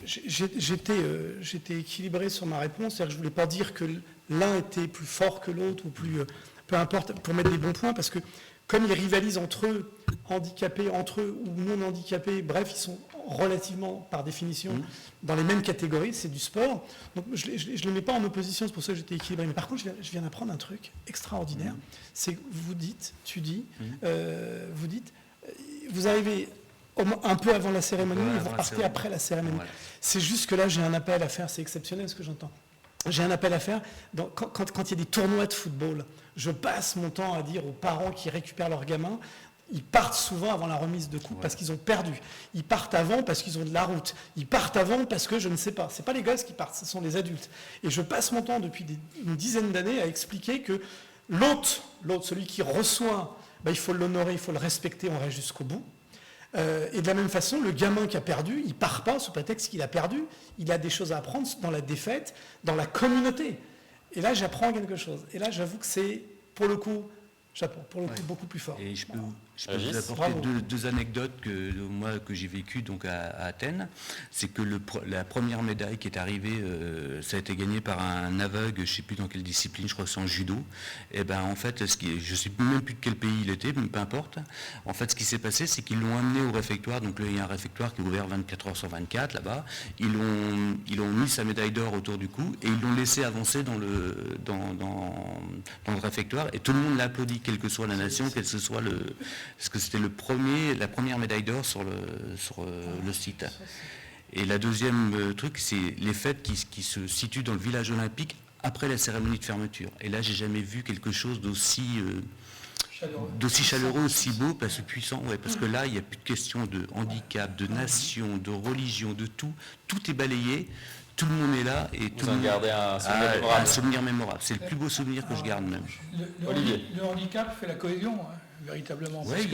J'étais équilibré sur ma réponse, c'est-à-dire que je ne voulais pas dire que l'un était plus fort que l'autre, ou plus, peu importe, pour mettre des bons points, parce que comme ils rivalisent entre eux, handicapés entre eux ou non handicapés, bref, ils sont relativement, par définition, dans les mêmes catégories, c'est du sport. Donc je ne les mets pas en opposition, c'est pour ça que j'étais équilibré. Mais par contre, je viens d'apprendre un truc extraordinaire, c'est que vous arrivez un peu avant la cérémonie, et vous repartez après la cérémonie. Voilà. C'est juste que là, j'ai un appel à faire, c'est exceptionnel ce que j'entends. J'ai un appel à faire, quand il y a des tournois de football, je passe mon temps à dire aux parents qui récupèrent leurs gamins, ils partent souvent avant la remise de coupe parce qu'ils ont perdu. Ils partent avant parce qu'ils ont de la route. Ils partent avant parce que je ne sais pas. Ce n'est pas les gosses qui partent, ce sont les adultes. Et je passe mon temps depuis une dizaine d'années à expliquer que l'autre, celui qui reçoit, il faut l'honorer, il faut le respecter, on reste jusqu'au bout. Et de la même façon, le gamin qui a perdu, il part pas sous prétexte qu'il a perdu. Il a des choses à apprendre dans la défaite, dans la communauté. Et là, j'apprends quelque chose. Et là, j'avoue que c'est, pour le coup, beaucoup plus fort. Et je peux vous apporter deux anecdotes que j'ai vécues donc à Athènes. C'est que la première médaille qui est arrivée, ça a été gagné par un aveugle, je ne sais plus dans quelle discipline, je crois que c'est en judo. Et ben en fait, je ne sais même plus de quel pays il était, mais peu importe. En fait, ce qui s'est passé, c'est qu'ils l'ont amené au réfectoire. Donc là, il y a un réfectoire qui est ouvert 24 heures sur 24 là-bas. Ils ont mis sa médaille d'or autour du cou et ils l'ont laissé avancer dans le réfectoire. Et tout le monde l'a applaudi, quelle que soit la nation, quel que soit parce que c'était la première médaille d'or sur le site. Et la deuxième truc, c'est les fêtes qui se situent dans le village olympique après la cérémonie de fermeture. Et là, j'ai jamais vu quelque chose d'aussi chaleureux, aussi beau, parce que puissant. Ouais, parce que là, il n'y a plus de question de handicap, de nation, de religion, de tout. Tout est balayé. Tout le monde est là et tout le monde gardez un souvenir mémorable. Un souvenir mémorable. C'est le plus beau souvenir que je garde même. Le handicap fait la cohésion, hein, véritablement. Ouais,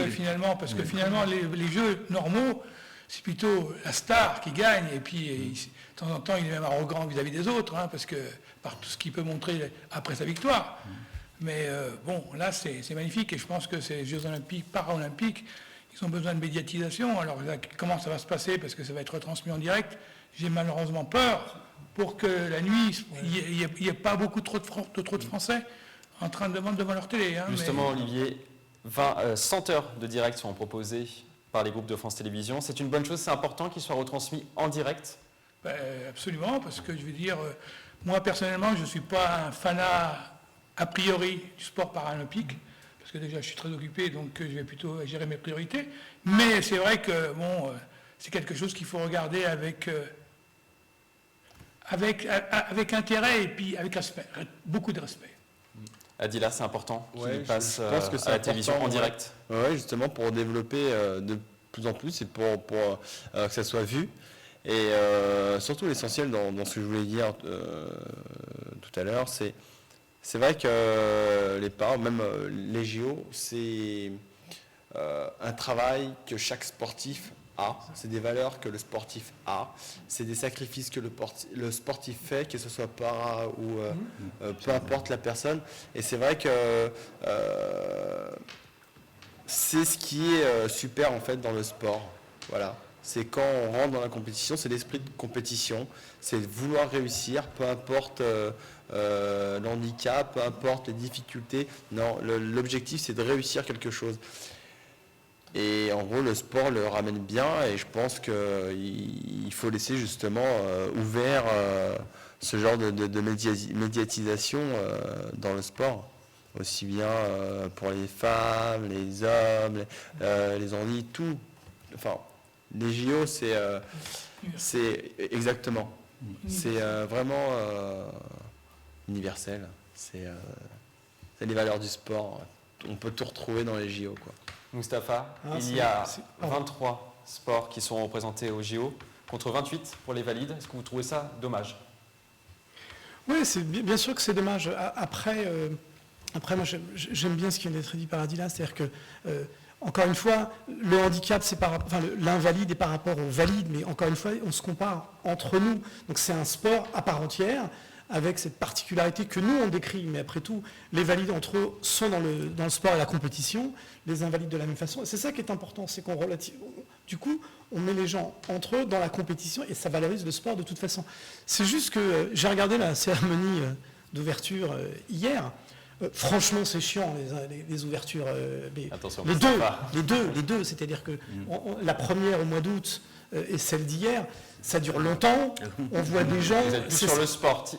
parce que finalement, les jeux normaux, c'est plutôt la star qui gagne. Et puis, de temps en temps, il est même arrogant vis-à-vis des autres, hein, parce que par tout ce qu'il peut montrer après sa victoire. Mais bon, là, c'est magnifique. Et je pense que ces Jeux olympiques, paralympiques, ils ont besoin de médiatisation. Alors là, comment ça va se passer? Parce que ça va être retransmis en direct. J'ai malheureusement peur pour que la nuit, il n'y ait pas beaucoup trop de Français en train de demander devant leur télé. Hein, Justement, Olivier, 100 heures de direct seront proposées par les groupes de France Télévisions. C'est une bonne chose, c'est important qu'ils soient retransmis en direct? Absolument, parce que je veux dire, moi personnellement, je ne suis pas un fanat a priori du sport paralympique, parce que déjà je suis très occupé, donc je vais plutôt gérer mes priorités. Mais c'est vrai que bon, c'est quelque chose qu'il faut regarder avec intérêt et puis avec respect, beaucoup de respect. Adila, c'est important qu'il passe je pense que c'est à la télévision en direct. Oui, justement pour développer de plus en plus et pour que ça soit vu. Et surtout l'essentiel dans ce que je voulais dire tout à l'heure, c'est vrai que les parents, même les JO, c'est un travail que chaque sportif a, c'est des valeurs que le sportif a, c'est des sacrifices que le sportif fait, que ce soit para ou peu importe la personne. Et c'est vrai que c'est ce qui est super en fait dans le sport. Voilà. C'est quand on rentre dans la compétition, c'est l'esprit de compétition, c'est de vouloir réussir, peu importe l'handicap, peu importe les difficultés. Non, l'objectif c'est de réussir quelque chose. Et en gros, le sport le ramène bien et je pense qu'il faut laisser justement ouvert ce genre de médiatisation dans le sport. Aussi bien pour les femmes, les hommes, les handis, tout. Enfin, les JO, c'est exactement. C'est vraiment universel. C'est les valeurs du sport. On peut tout retrouver dans les JO, quoi. Moustapha, il y a 23 sports qui sont représentés aux JO, contre 28 pour les valides. Est-ce que vous trouvez ça dommage? Oui, bien sûr que c'est dommage. Après, moi, j'aime bien ce qui vient d'être dit par Adila, c'est-à-dire que, encore une fois, le handicap, l'invalide est par rapport au valide, mais encore une fois, on se compare entre nous. Donc c'est un sport à part entière, avec cette particularité que nous on décrit, mais après tout, les valides entre eux sont dans le sport et la compétition, les invalides de la même façon. C'est ça qui est important, c'est qu'on du coup, on met les gens entre eux dans la compétition et ça valorise le sport de toute façon. C'est juste que j'ai regardé la cérémonie d'ouverture hier. Franchement, c'est chiant les ouvertures. Attention, les deux, c'est-à-dire que la première au mois d'août et celle d'hier, ça dure longtemps, on voit des gens... Vous êtes plus sur le sportif.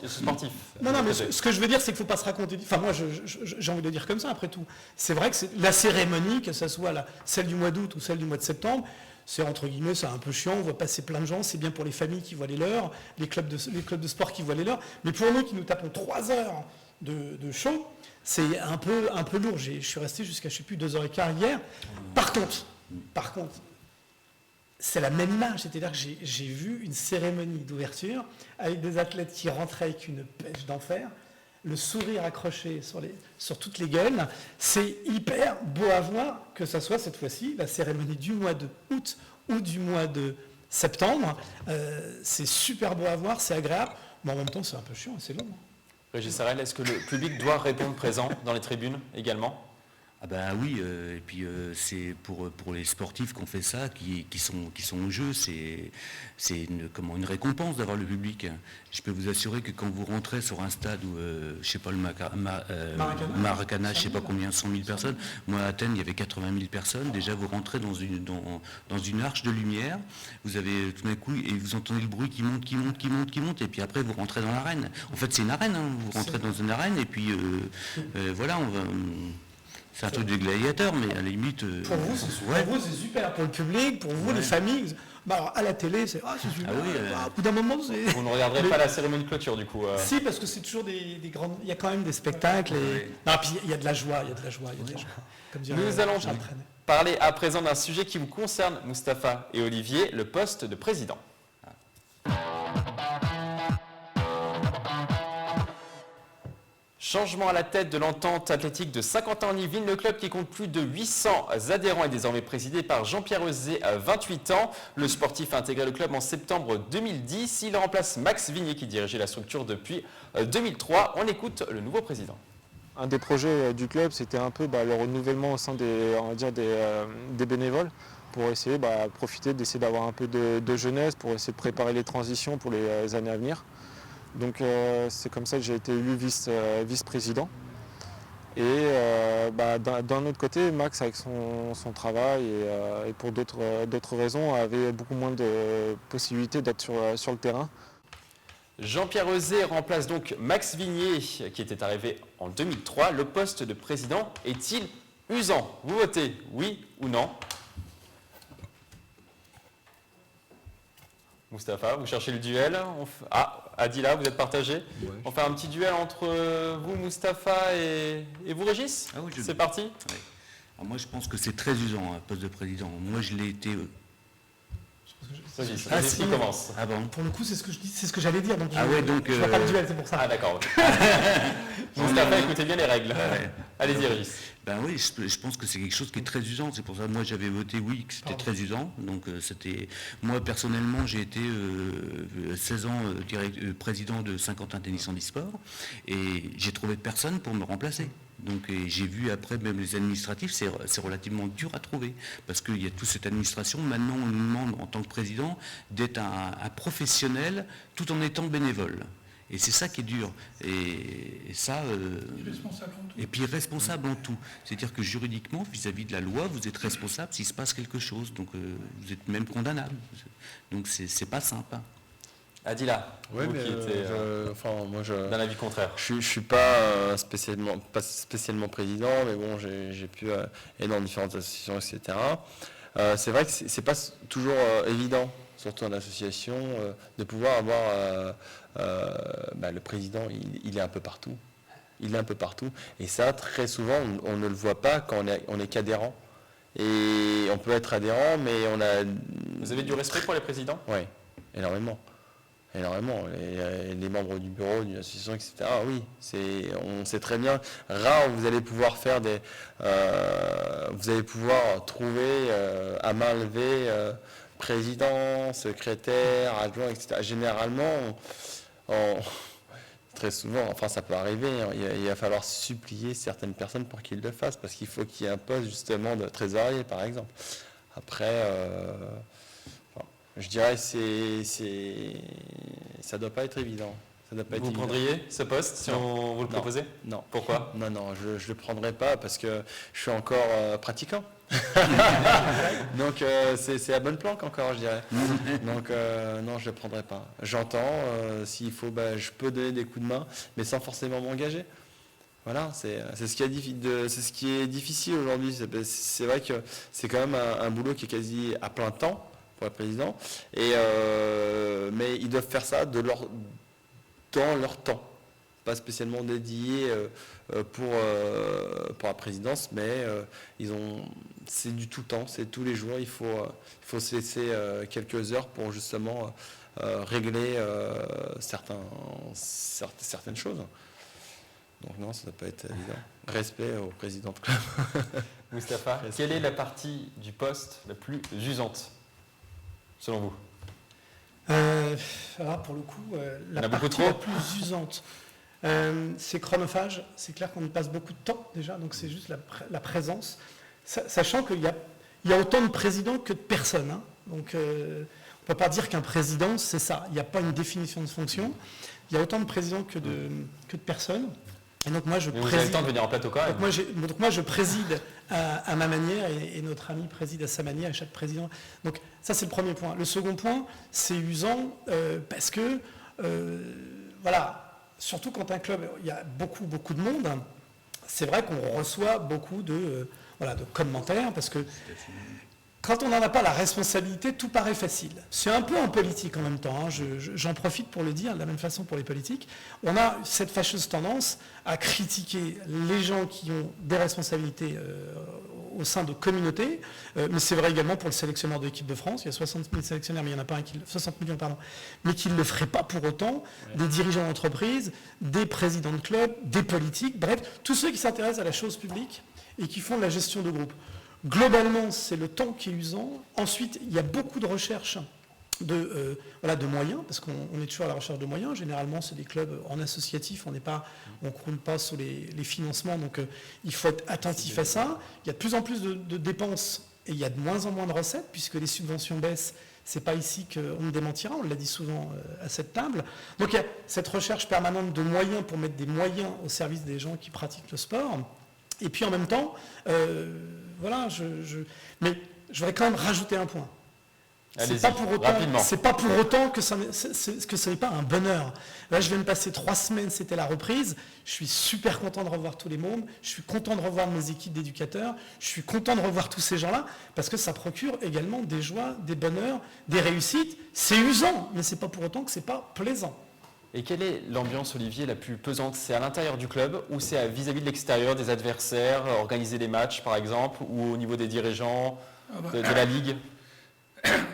Non, mais ce que je veux dire, c'est qu'il ne faut pas se raconter... Enfin, moi, j'ai envie de dire comme ça, après tout. C'est vrai que la cérémonie, que ce soit celle du mois d'août ou celle du mois de septembre, c'est entre guillemets, c'est un peu chiant, on voit passer plein de gens, c'est bien pour les familles qui voient les leurs, les clubs de sport qui voient les leurs, mais pour nous qui nous tapons 3 heures de show, c'est un peu lourd. Je suis resté jusqu'à, je ne sais plus, 2h15 hier. Par contre, c'est la même image, c'est-à-dire que j'ai vu une cérémonie d'ouverture avec des athlètes qui rentraient avec une pêche d'enfer, le sourire accroché sur toutes les gueules, c'est hyper beau à voir, que ce soit cette fois-ci la cérémonie du mois de août ou du mois de septembre. C'est super beau à voir, c'est agréable, mais en même temps c'est un peu chiant et c'est long. Régis Sarel, est-ce que le public doit répondre présent dans les tribunes également ? Ah ben oui, et puis c'est pour les sportifs qu'on fait ça, qui sont au jeu, c'est une récompense d'avoir le public. Je peux vous assurer que quand vous rentrez sur un stade où, je sais pas, le Maracana, je sais pas combien, 100 000 personnes, moi à Athènes il y avait 80 000 personnes, déjà vous rentrez dans une arche de lumière, vous avez tout d'un coup, et vous entendez le bruit qui monte, et puis après vous rentrez dans l'arène. En fait c'est une arène, hein, vous rentrez dans une arène, et puis voilà, on va... C'est un truc de gladiateur, mais à la limite... Pour vous, c'est super. Pour le public, pour vous, les familles. Bah alors, à la télé, c'est super. Au bout d'un moment, c'est... Vous ne regarderez pas la cérémonie de clôture, du coup Si, parce que c'est toujours des grandes... Il y a quand même des spectacles. Non, puis il y a de la joie, Comme dirait Nous allons Charles Trenet. parler à présent d'un sujet qui vous concerne, Mustapha et Olivier, le poste de président. Changement à la tête de l'entente athlétique de Saint-Quentin-en-Yvelines. Le club qui compte plus de 800 adhérents est désormais présidé par Jean-Pierre Euzet, 28 ans. Le sportif a intégré le club en septembre 2010. Il remplace Max Vignier qui dirigeait la structure depuis 2003. On écoute le nouveau président. Un des projets du club, c'était un peu le renouvellement au sein des bénévoles pour essayer d'essayer d'avoir un peu de jeunesse, pour essayer de préparer les transitions pour les années à venir. Donc c'est comme ça que j'ai été élu vice-président. Et d'un autre côté, Max, avec son travail et pour d'autres raisons, avait beaucoup moins de possibilités d'être sur le terrain. Jean-Pierre Euzet remplace donc Max Vignier, qui était arrivé en 2003. Le poste de président est-il usant? Vous votez oui ou non? Moustapha, vous cherchez le duel. Adila, vous êtes partagé. Ouais. On fait un petit duel entre vous, Moustapha, et vous, Régis. C'est parti. Ouais. Alors moi, je pense que c'est très usant, un poste de président. Moi, je l'ai été... Régis, commence. Ah bon. Pour le coup, c'est ce que je dis, c'est ce que j'allais dire. Donc donc je vois pas le duel, c'est pour ça. Ah d'accord. Moustapha, écoutez bien les règles. Ouais. Allez-y, Régis. Ben oui, je pense que c'est quelque chose qui est très usant. C'est pour ça que moi j'avais voté oui, que c'était très usant. Donc c'était moi personnellement, j'ai été 16 ans président de Saint-Quentin Tennis Handisport et j'ai trouvé personne pour me remplacer. Donc j'ai vu après même les administratifs, c'est relativement dur à trouver parce qu'il y a toute cette administration. Maintenant, on nous demande en tant que président d'être un professionnel tout en étant bénévole. Et c'est ça qui est dur. Et ça. Responsable en tout. Et puis responsable en tout. C'est-à-dire que juridiquement, vis-à-vis de la loi, vous êtes responsable s'il se passe quelque chose. Donc vous êtes même condamnable. Donc c'est pas simple. Hein. Adila, oui, vous qui étiez d'un avis contraire. Je ne suis pas spécialement président, mais bon, j'ai pu aller dans différentes associations, etc. C'est vrai que c'est pas toujours évident, surtout en association, de pouvoir avoir le président, il est un peu partout. Il est un peu partout. Et ça, très souvent, on ne le voit pas quand on est qu'adhérent. Et on peut être adhérent, mais on a... Vous avez du respect pour les présidents ? Oui, énormément. Énormément. Les membres du bureau, d'une association, etc. Oui, on sait très bien. Rare, vous allez pouvoir faire vous allez pouvoir trouver à main levée président, secrétaire, adjoint, etc. Généralement, très souvent, enfin ça peut arriver, hein, il va falloir supplier certaines personnes pour qu'ils le fassent, parce qu'il faut qu'il y ait un poste justement de trésorier, par exemple. Après, je dirais que ça doit pas être évident. Vous prendriez ce poste si on vous le proposait ? Non. Pourquoi ? Non, je ne le prendrai pas parce que je suis encore pratiquant. Donc c'est à bonne planque encore, je dirais. Donc non, je ne le prendrai pas. J'entends, s'il faut, je peux donner des coups de main, mais sans forcément m'engager. Voilà, c'est ce qui est difficile aujourd'hui. C'est vrai que c'est quand même un boulot qui est quasi à plein temps pour le président. Mais ils doivent faire ça dans leur temps. Pas spécialement dédié pour la présidence, mais c'est du tout temps, c'est tous les jours. Il faut se laisser quelques heures pour justement régler certaines choses. Donc non, ça ne doit pas être évident. Respect au président de club. Mustapha, quelle est la partie du poste la plus usante, selon vous? Alors pour le coup, Il y en la a beaucoup partie trop. la plus usante, c'est chronophage. C'est clair qu'on y passe beaucoup de temps déjà, donc c'est juste la présence. Sachant qu'il y a autant de présidents que de personnes. Hein. Donc on ne peut pas dire qu'un président, c'est ça. Il n'y a pas une définition de fonction. Il y a autant de présidents que de personnes. Et donc moi, je Mais vous avez le temps de venir en plateau quand même. donc moi, je préside à ma manière et notre ami préside à sa manière et chaque président. Donc ça, c'est le premier point. Le second point, c'est usant parce que, voilà, surtout quand un club, il y a beaucoup de monde, c'est vrai qu'on reçoit beaucoup de commentaires parce que quand on n'en a pas la responsabilité, tout paraît facile. C'est un peu en politique en même temps, hein. J'en profite pour le dire, de la même façon pour les politiques. On a cette fâcheuse tendance à critiquer les gens qui ont des responsabilités au sein de communautés, mais c'est vrai également pour le sélectionneur de l'équipe de France. Il y a 60 000 sélectionneurs, mais il n'y en a pas un 60 millions, pardon, mais qui ne le ferait pas pour autant, des dirigeants d'entreprise, des présidents de clubs, des politiques, bref, tous ceux qui s'intéressent à la chose publique et qui font de la gestion de groupe. Globalement, c'est le temps qui est usant. Ensuite, il y a beaucoup de recherche de moyens, parce qu'on est toujours à la recherche de moyens. Généralement, c'est des clubs en associatif, on ne croule pas sous les financements, donc il faut être attentif à ça. Il y a de plus en plus de dépenses et il y a de moins en moins de recettes, puisque les subventions baissent. Ce n'est pas ici qu'on me démentira, on l'a dit souvent à cette table. Donc il y a cette recherche permanente de moyens pour mettre des moyens au service des gens qui pratiquent le sport. Et puis en même temps, mais je voudrais quand même rajouter un point. C'est pas pour autant que ce n'est pas un bonheur. Là, je viens de passer 3 semaines, c'était la reprise. Je suis super content de revoir tous les mômes. Je suis content de revoir mes équipes d'éducateurs. Je suis content de revoir tous ces gens-là parce que ça procure également des joies, des bonheurs, des réussites. C'est usant, mais c'est pas pour autant que c'est pas plaisant. Et quelle est l'ambiance, Olivier, la plus pesante? C'est à l'intérieur du club ou c'est vis-à-vis de l'extérieur, des adversaires, organiser des matchs par exemple, ou au niveau des dirigeants, de la Ligue?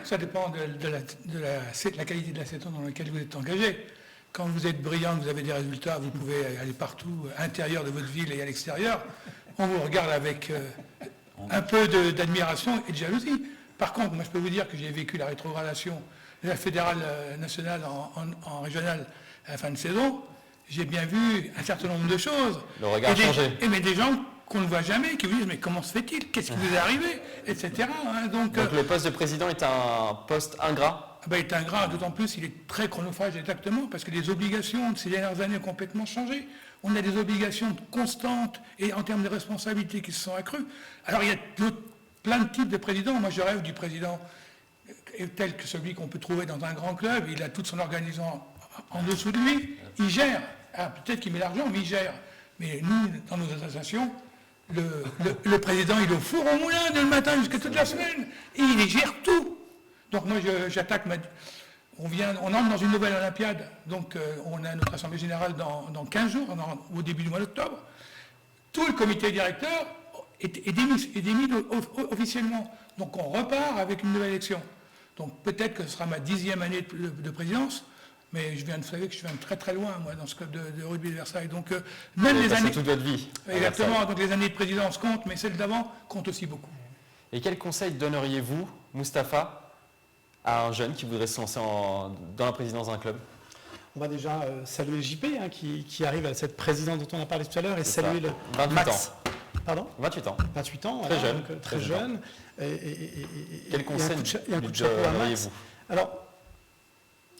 Ça dépend de la qualité de la saison dans laquelle vous êtes engagé. Quand vous êtes brillant, vous avez des résultats, vous pouvez aller partout, à l'intérieur de votre ville et à l'extérieur. On vous regarde avec un peu d'admiration et de jalousie. Par contre, moi je peux vous dire que j'ai vécu la rétrogradation de la fédérale nationale en régionale à la fin de saison. J'ai bien vu un certain nombre de choses. Le regard a changé. Mais des gens qu'on ne voit jamais, qui vous disent mais comment se fait-il? Qu'est-ce qui vous est arrivé? Etc. Hein, donc le poste de président est un poste ingrat? Il est ingrat, d'autant plus il est très chronophage exactement, parce que les obligations de ces dernières années ont complètement changé. On a des obligations constantes et en termes de responsabilités qui se sont accrues. Alors il y a plein de types de présidents. Moi je rêve du président tel que celui qu'on peut trouver dans un grand club. Il a toute son organisation en dessous de lui. Il gère. Peut-être qu'il met l'argent, mais il gère. Mais nous, dans nos associations, le président, il est au four au moulin dès le matin jusqu'à toute la semaine. Et il gère tout. Donc moi, j'attaque on entre dans une nouvelle Olympiade. Donc on a notre assemblée générale dans 15 jours, au début du mois d'octobre. Tout le comité directeur est démis officiellement. Donc on repart avec une nouvelle élection. Donc peut-être que ce sera ma 10e année de présidence. Mais vous savez que je viens de très très loin, moi, dans ce club de rugby de Versailles. Donc, même les années. toute votre vie. Exactement, donc les années de présidence comptent, mais celles d'avant comptent aussi beaucoup. Et quel conseil donneriez-vous, Mustapha, à un jeune qui voudrait se lancer dans la présidence d'un club? On va déjà saluer JP, hein, qui arrive à cette présidence dont on a parlé tout à l'heure, et saluer le 28 Max. ans. Pardon 28 ans. 28 ans, très voilà, jeune. Donc, très jeune. Quel conseil un coup de chapeau à Max. Alors,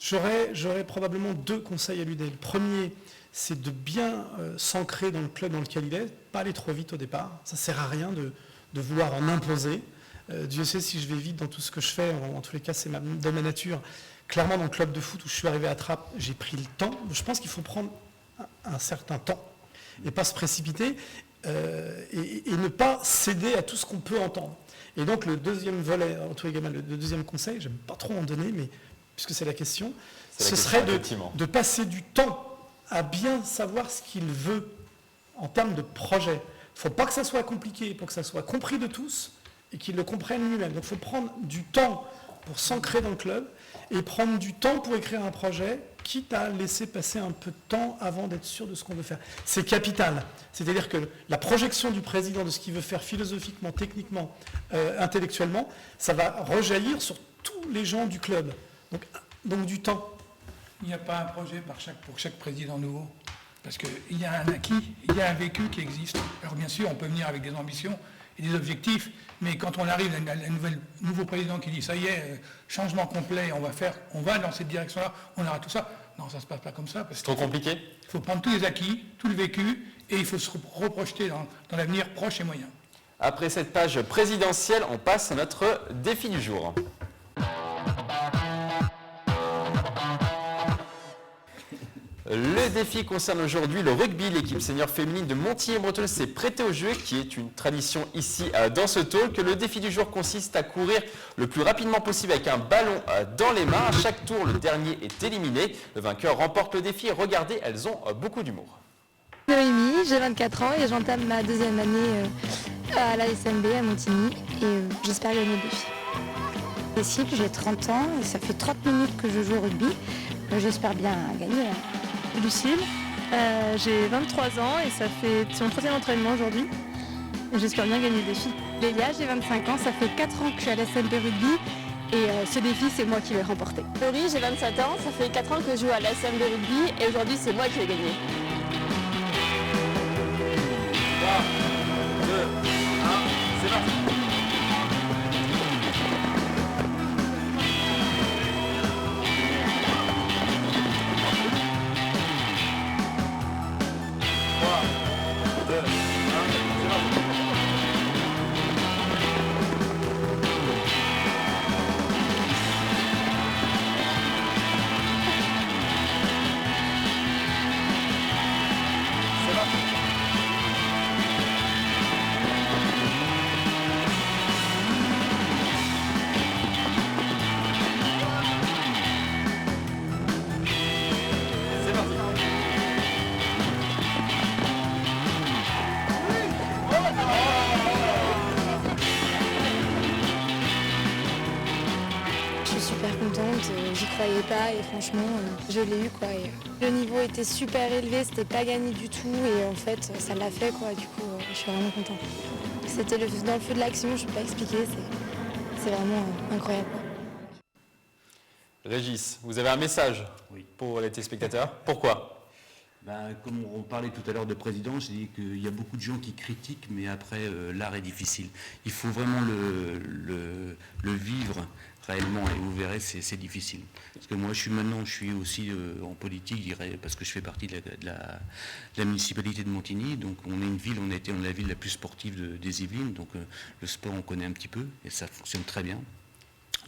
j'aurais probablement 2 conseils à lui donner. Le premier, c'est de bien s'ancrer dans le club dans lequel il est, pas aller trop vite au départ. Ça ne sert à rien de vouloir en imposer. Dieu sait si je vais vite dans tout ce que je fais. En tous les cas, c'est dans ma nature. Clairement, dans le club de foot où je suis arrivé à Trappes, j'ai pris le temps. Je pense qu'il faut prendre un certain temps et pas se précipiter et ne pas céder à tout ce qu'on peut entendre. Et donc, le deuxième volet, en tous les cas, le deuxième conseil, j'aime pas trop en donner, mais puisque c'est la question, serait de passer du temps à bien savoir ce qu'il veut en termes de projet. Il ne faut pas que ça soit compliqué, pour que ça soit compris de tous et qu'il le comprenne lui-même. Donc il faut prendre du temps pour s'ancrer dans le club et prendre du temps pour écrire un projet quitte à laisser passer un peu de temps avant d'être sûr de ce qu'on veut faire. C'est capital. C'est-à-dire que la projection du président de ce qu'il veut faire philosophiquement, techniquement, intellectuellement, ça va rejaillir sur tous les gens du club. Donc du temps. Il n'y a pas un projet pour chaque président nouveau. Parce qu'il y a un acquis, il y a un vécu qui existe. Alors bien sûr, on peut venir avec des ambitions et des objectifs, mais quand on arrive à un nouveau président qui dit ça y est, changement complet, on va dans cette direction-là, on aura tout ça. Non, ça ne se passe pas comme ça. C'est trop compliqué. Il faut prendre tous les acquis, tout le vécu, et il faut se reprojeter dans l'avenir proche et moyen. Après cette page présidentielle, on passe à notre défi du jour. Le défi concerne aujourd'hui le rugby. L'équipe senior féminine de Montigny-Bretonneux s'est prêtée au jeu, qui est une tradition ici dans ce talk. Le défi du jour consiste à courir le plus rapidement possible avec un ballon dans les mains. À chaque tour, le dernier est éliminé. Le vainqueur remporte le défi. Regardez, elles ont beaucoup d'humour. Noémie, j'ai 24 ans et j'entame ma deuxième année à la SMB à Montigny et j'espère gagner le défi. Possible, j'ai 30 ans et ça fait 30 minutes que je joue au rugby. J'espère bien gagner. Lucille, j'ai 23 ans et c'est mon troisième entraînement aujourd'hui. J'espère bien gagner le défi. Lélia, j'ai 25 ans, ça fait 4 ans que je suis à la SMB Rugby et ce défi, c'est moi qui l'ai remporté. Laurie, j'ai 27 ans, ça fait 4 ans que je joue à la SMB Rugby et aujourd'hui, c'est moi qui l'ai gagné. 3, 2, 1, c'est parti. J'y croyais pas et franchement je l'ai eu quoi. Et le niveau était super élevé, c'était pas gagné du tout et en fait ça l'a fait quoi. Du coup je suis vraiment contente. C'était dans le feu de l'action, je peux pas expliquer, c'est vraiment incroyable. Régis, vous avez un message pour les téléspectateurs. Pourquoi ? Comme on parlait tout à l'heure de président, j'ai dit qu'il y a beaucoup de gens qui critiquent, mais après l'art est difficile. Il faut vraiment le vivre réellement et vous verrez, c'est difficile. Parce que moi, je suis aussi en politique, je dirais, parce que je fais partie de la municipalité de Montigny. Donc on est une ville, on est la ville la plus sportive des Yvelines. Donc le sport, on connaît un petit peu et ça fonctionne très bien.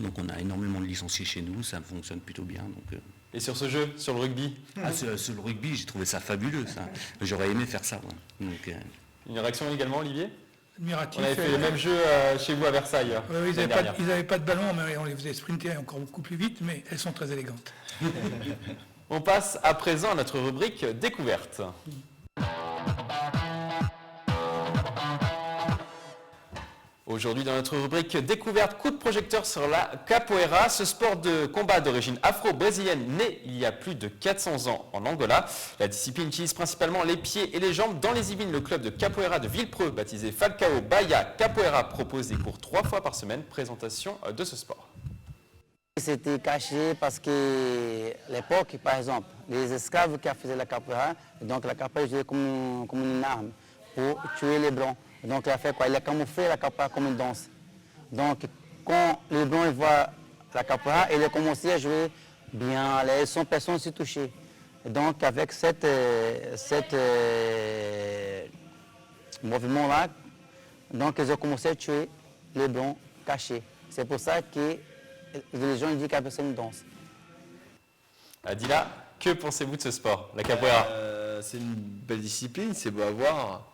Donc on a énormément de licenciés chez nous, ça fonctionne plutôt bien. Donc, Et sur ce jeu, sur le rugby sur le rugby, j'ai trouvé ça fabuleux. Ça. J'aurais aimé faire ça. Ouais. Donc, Une réaction également, Olivier ? Admiratif. On avait fait le même jeu chez vous à Versailles. Ils n'avaient pas de ballon, mais on les faisait sprinter encore beaucoup plus vite, mais elles sont très élégantes. On passe à présent à notre rubrique découverte. Aujourd'hui, dans notre rubrique découverte, coup de projecteur sur la capoeira, ce sport de combat d'origine afro-brésilienne né il y a plus de 400 ans en Angola. La discipline utilise principalement les pieds et les jambes. Dans les Yvelines, le club de capoeira de Villepreux, baptisé Falcao Bahia Capoeira, propose des cours 3 fois par semaine. Présentation de ce sport. C'était caché parce que l'époque, par exemple, les esclaves qui faisaient la capoeira, donc la capoeira jouait comme une arme pour tuer les blancs. Donc il a fait quoi? Il a camouflé la capoeira comme une danse. Donc quand les blancs voient la capoeira, il a commencé à jouer bien, sans personne se toucher. Donc avec cette mouvement-là, donc ils ont commencé à tuer les blancs cachés. C'est pour ça que les gens disent que c'est une danse. Adila, que pensez-vous de ce sport, la capoeira? C'est une belle discipline, c'est beau à voir.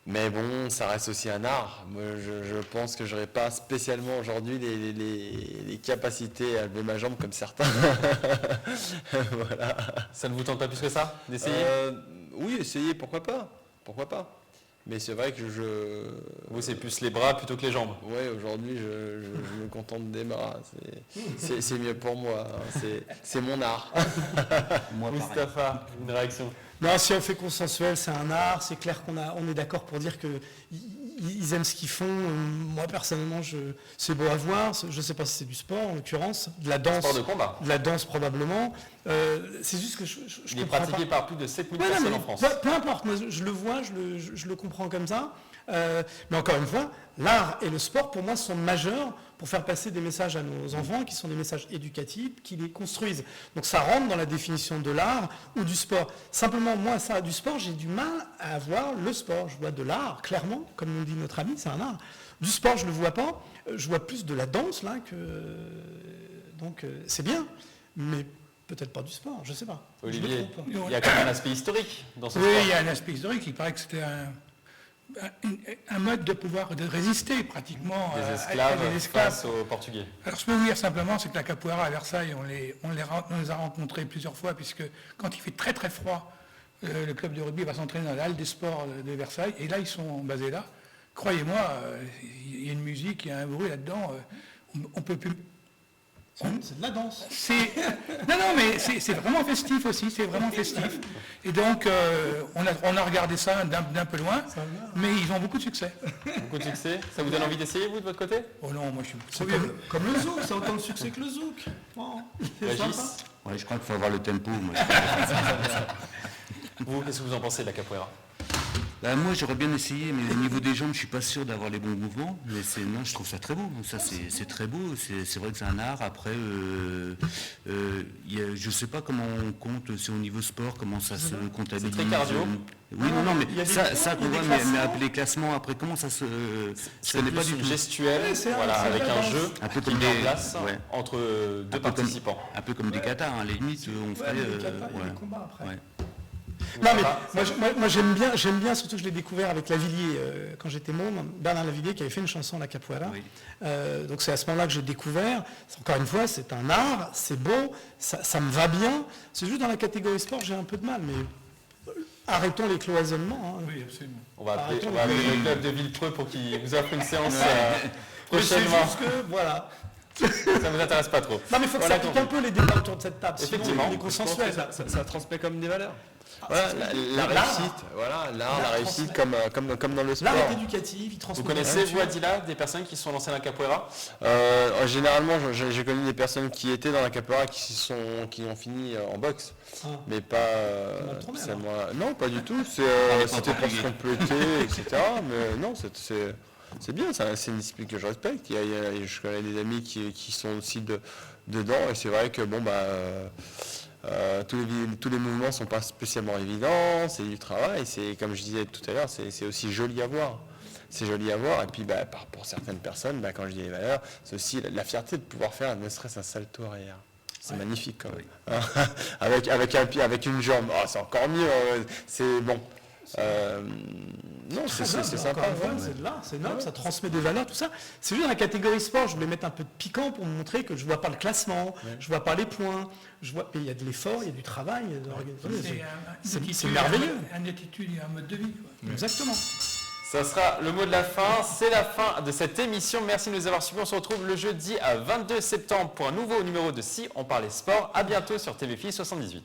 Mais bon, ça reste aussi un art. Moi, je pense que je n'aurais pas spécialement aujourd'hui les capacités à lever ma jambe comme certains. Voilà. Ça ne vous tente pas plus que ça, d'essayer? Oui, essayer, pourquoi pas. Pourquoi pas. Mais c'est vrai que Vous, c'est plus les bras plutôt que les jambes. Oui, aujourd'hui, je me contente des bras. C'est mieux pour moi. Hein. C'est mon art. Moi, Mustapha, une réaction? Non, si on fait consensuel, c'est un art. C'est clair on est d'accord pour dire qu'ils aiment ce qu'ils font. Moi, personnellement, c'est beau à voir. Je ne sais pas si c'est du sport, en l'occurrence. De la danse. Sport de combat. De la danse, probablement. C'est juste que je Il est pratiqué par plus de 7000 personnes en France. Peu importe, moi, je le vois, je le comprends comme ça. Mais encore une fois, l'art et le sport, pour moi, sont majeurs pour faire passer des messages à nos enfants qui sont des messages éducatifs, qui les construisent. Donc ça rentre dans la définition de l'art ou du sport. Simplement, moi, ça, du sport, j'ai du mal à voir le sport. Je vois de l'art, clairement, comme nous dit notre ami, c'est un art. Du sport, je ne le vois pas. Je vois plus de la danse, là, que... Donc c'est bien, mais peut-être pas du sport, je ne sais pas. Olivier, il y a quand même un aspect historique dans ce sport. Oui, il y a un aspect historique. Il paraît que c'était un mode de pouvoir de résister pratiquement des esclaves face aux Portugais. Alors je peux vous dire simplement, c'est que la capoeira à Versailles, on les a rencontrés plusieurs fois, puisque quand il fait très très froid, le club de rugby va s'entraîner dans la halle des sports de Versailles, et là ils sont basés là. Croyez-moi, il y a une musique, il y a un bruit là-dedans, on peut plus... C'est de la danse. Non, mais c'est vraiment festif aussi, c'est vraiment festif. Et donc, on a regardé ça d'un peu loin, mais ils ont beaucoup de succès. Beaucoup de succès. Ça vous donne envie d'essayer, vous, de votre côté? Oh non, moi je suis... C'est comme le zouk, ça a autant de succès que le zouk. Bon, ouais, je crois qu'il faut avoir le tempo. Moi. Vous, qu'est-ce que vous en pensez de la capoeira? Moi, j'aurais bien essayé, mais au niveau des jambes, je ne suis pas sûr d'avoir les bons mouvements. Mais non, je trouve ça très beau. Ça, c'est très beau. C'est vrai que c'est un art. Après, je ne sais pas comment on compte, c'est au niveau sport, comment ça se comptabilise. C'est très cardio. Oui, non, mais ça qu'on voit, mais les classements, après, comment ça se... Je connais pas du tout. Gestuel, voilà, avec un jeu un peu qui met en place entre deux participants. Un peu comme des katas, hein, les limites, on ferait... des combats après. Non, mais moi j'aime bien, surtout que je l'ai découvert avec Lavillier quand j'étais môme, Bernard Lavillier qui avait fait une chanson La Capoeira. Oui. Donc c'est à ce moment-là que j'ai découvert. Encore une fois, c'est un art, c'est beau, ça me va bien. C'est juste dans la catégorie sport, j'ai un peu de mal, mais arrêtons les cloisonnements. Hein. Oui, absolument. On va appeler le club de Villepreux pour qu'il vous offre une séance prochainement. C'est juste que, voilà. Ça ne vous intéresse pas trop. Non, mais il faut que ça pique un peu les débats autour de cette table. Effectivement. Les consensuels. Ça transmet comme des valeurs. Voilà, la réussite, l'art, la réussite comme dans le sport. L'art est éducatif, il transmet. Vous connaissez, vous, Adila, des personnes qui sont lancées dans la capoeira? Généralement, j'ai connu des personnes qui étaient dans la capoeira qui ont fini en boxe, mais pas moi. Non, pas du tout. C'était pour se compléter, etc. Mais non, c'est bien, c'est une discipline que je respecte. Je connais des amis qui sont aussi dedans, et c'est vrai que tous les mouvements ne sont pas spécialement évidents, c'est du travail, c'est comme je disais tout à l'heure, c'est aussi joli à voir. C'est joli à voir, et puis pour certaines personnes, quand je dis les valeurs, c'est aussi la fierté de pouvoir faire ne serait-ce un salto arrière. C'est magnifique quand même. Avec un pied, avec une jambe, c'est encore mieux, c'est bon. Non, c'est sympa. C'est de l'art, c'est noble, ça transmet des valeurs, tout ça. C'est juste dans la catégorie sport, je voulais mettre un peu de piquant pour me montrer que je ne vois pas le classement, je ne vois pas les points, mais il y a de l'effort, il y a du travail, il y a de l'organisation. C'est merveilleux. Une attitude et un mode de vie. Exactement. Ça sera le mot de la fin, c'est la fin de cette émission. Merci de nous avoir suivis. On se retrouve le jeudi 22 septembre pour un nouveau numéro de Si on parlait sport. À bientôt sur TVFI 78.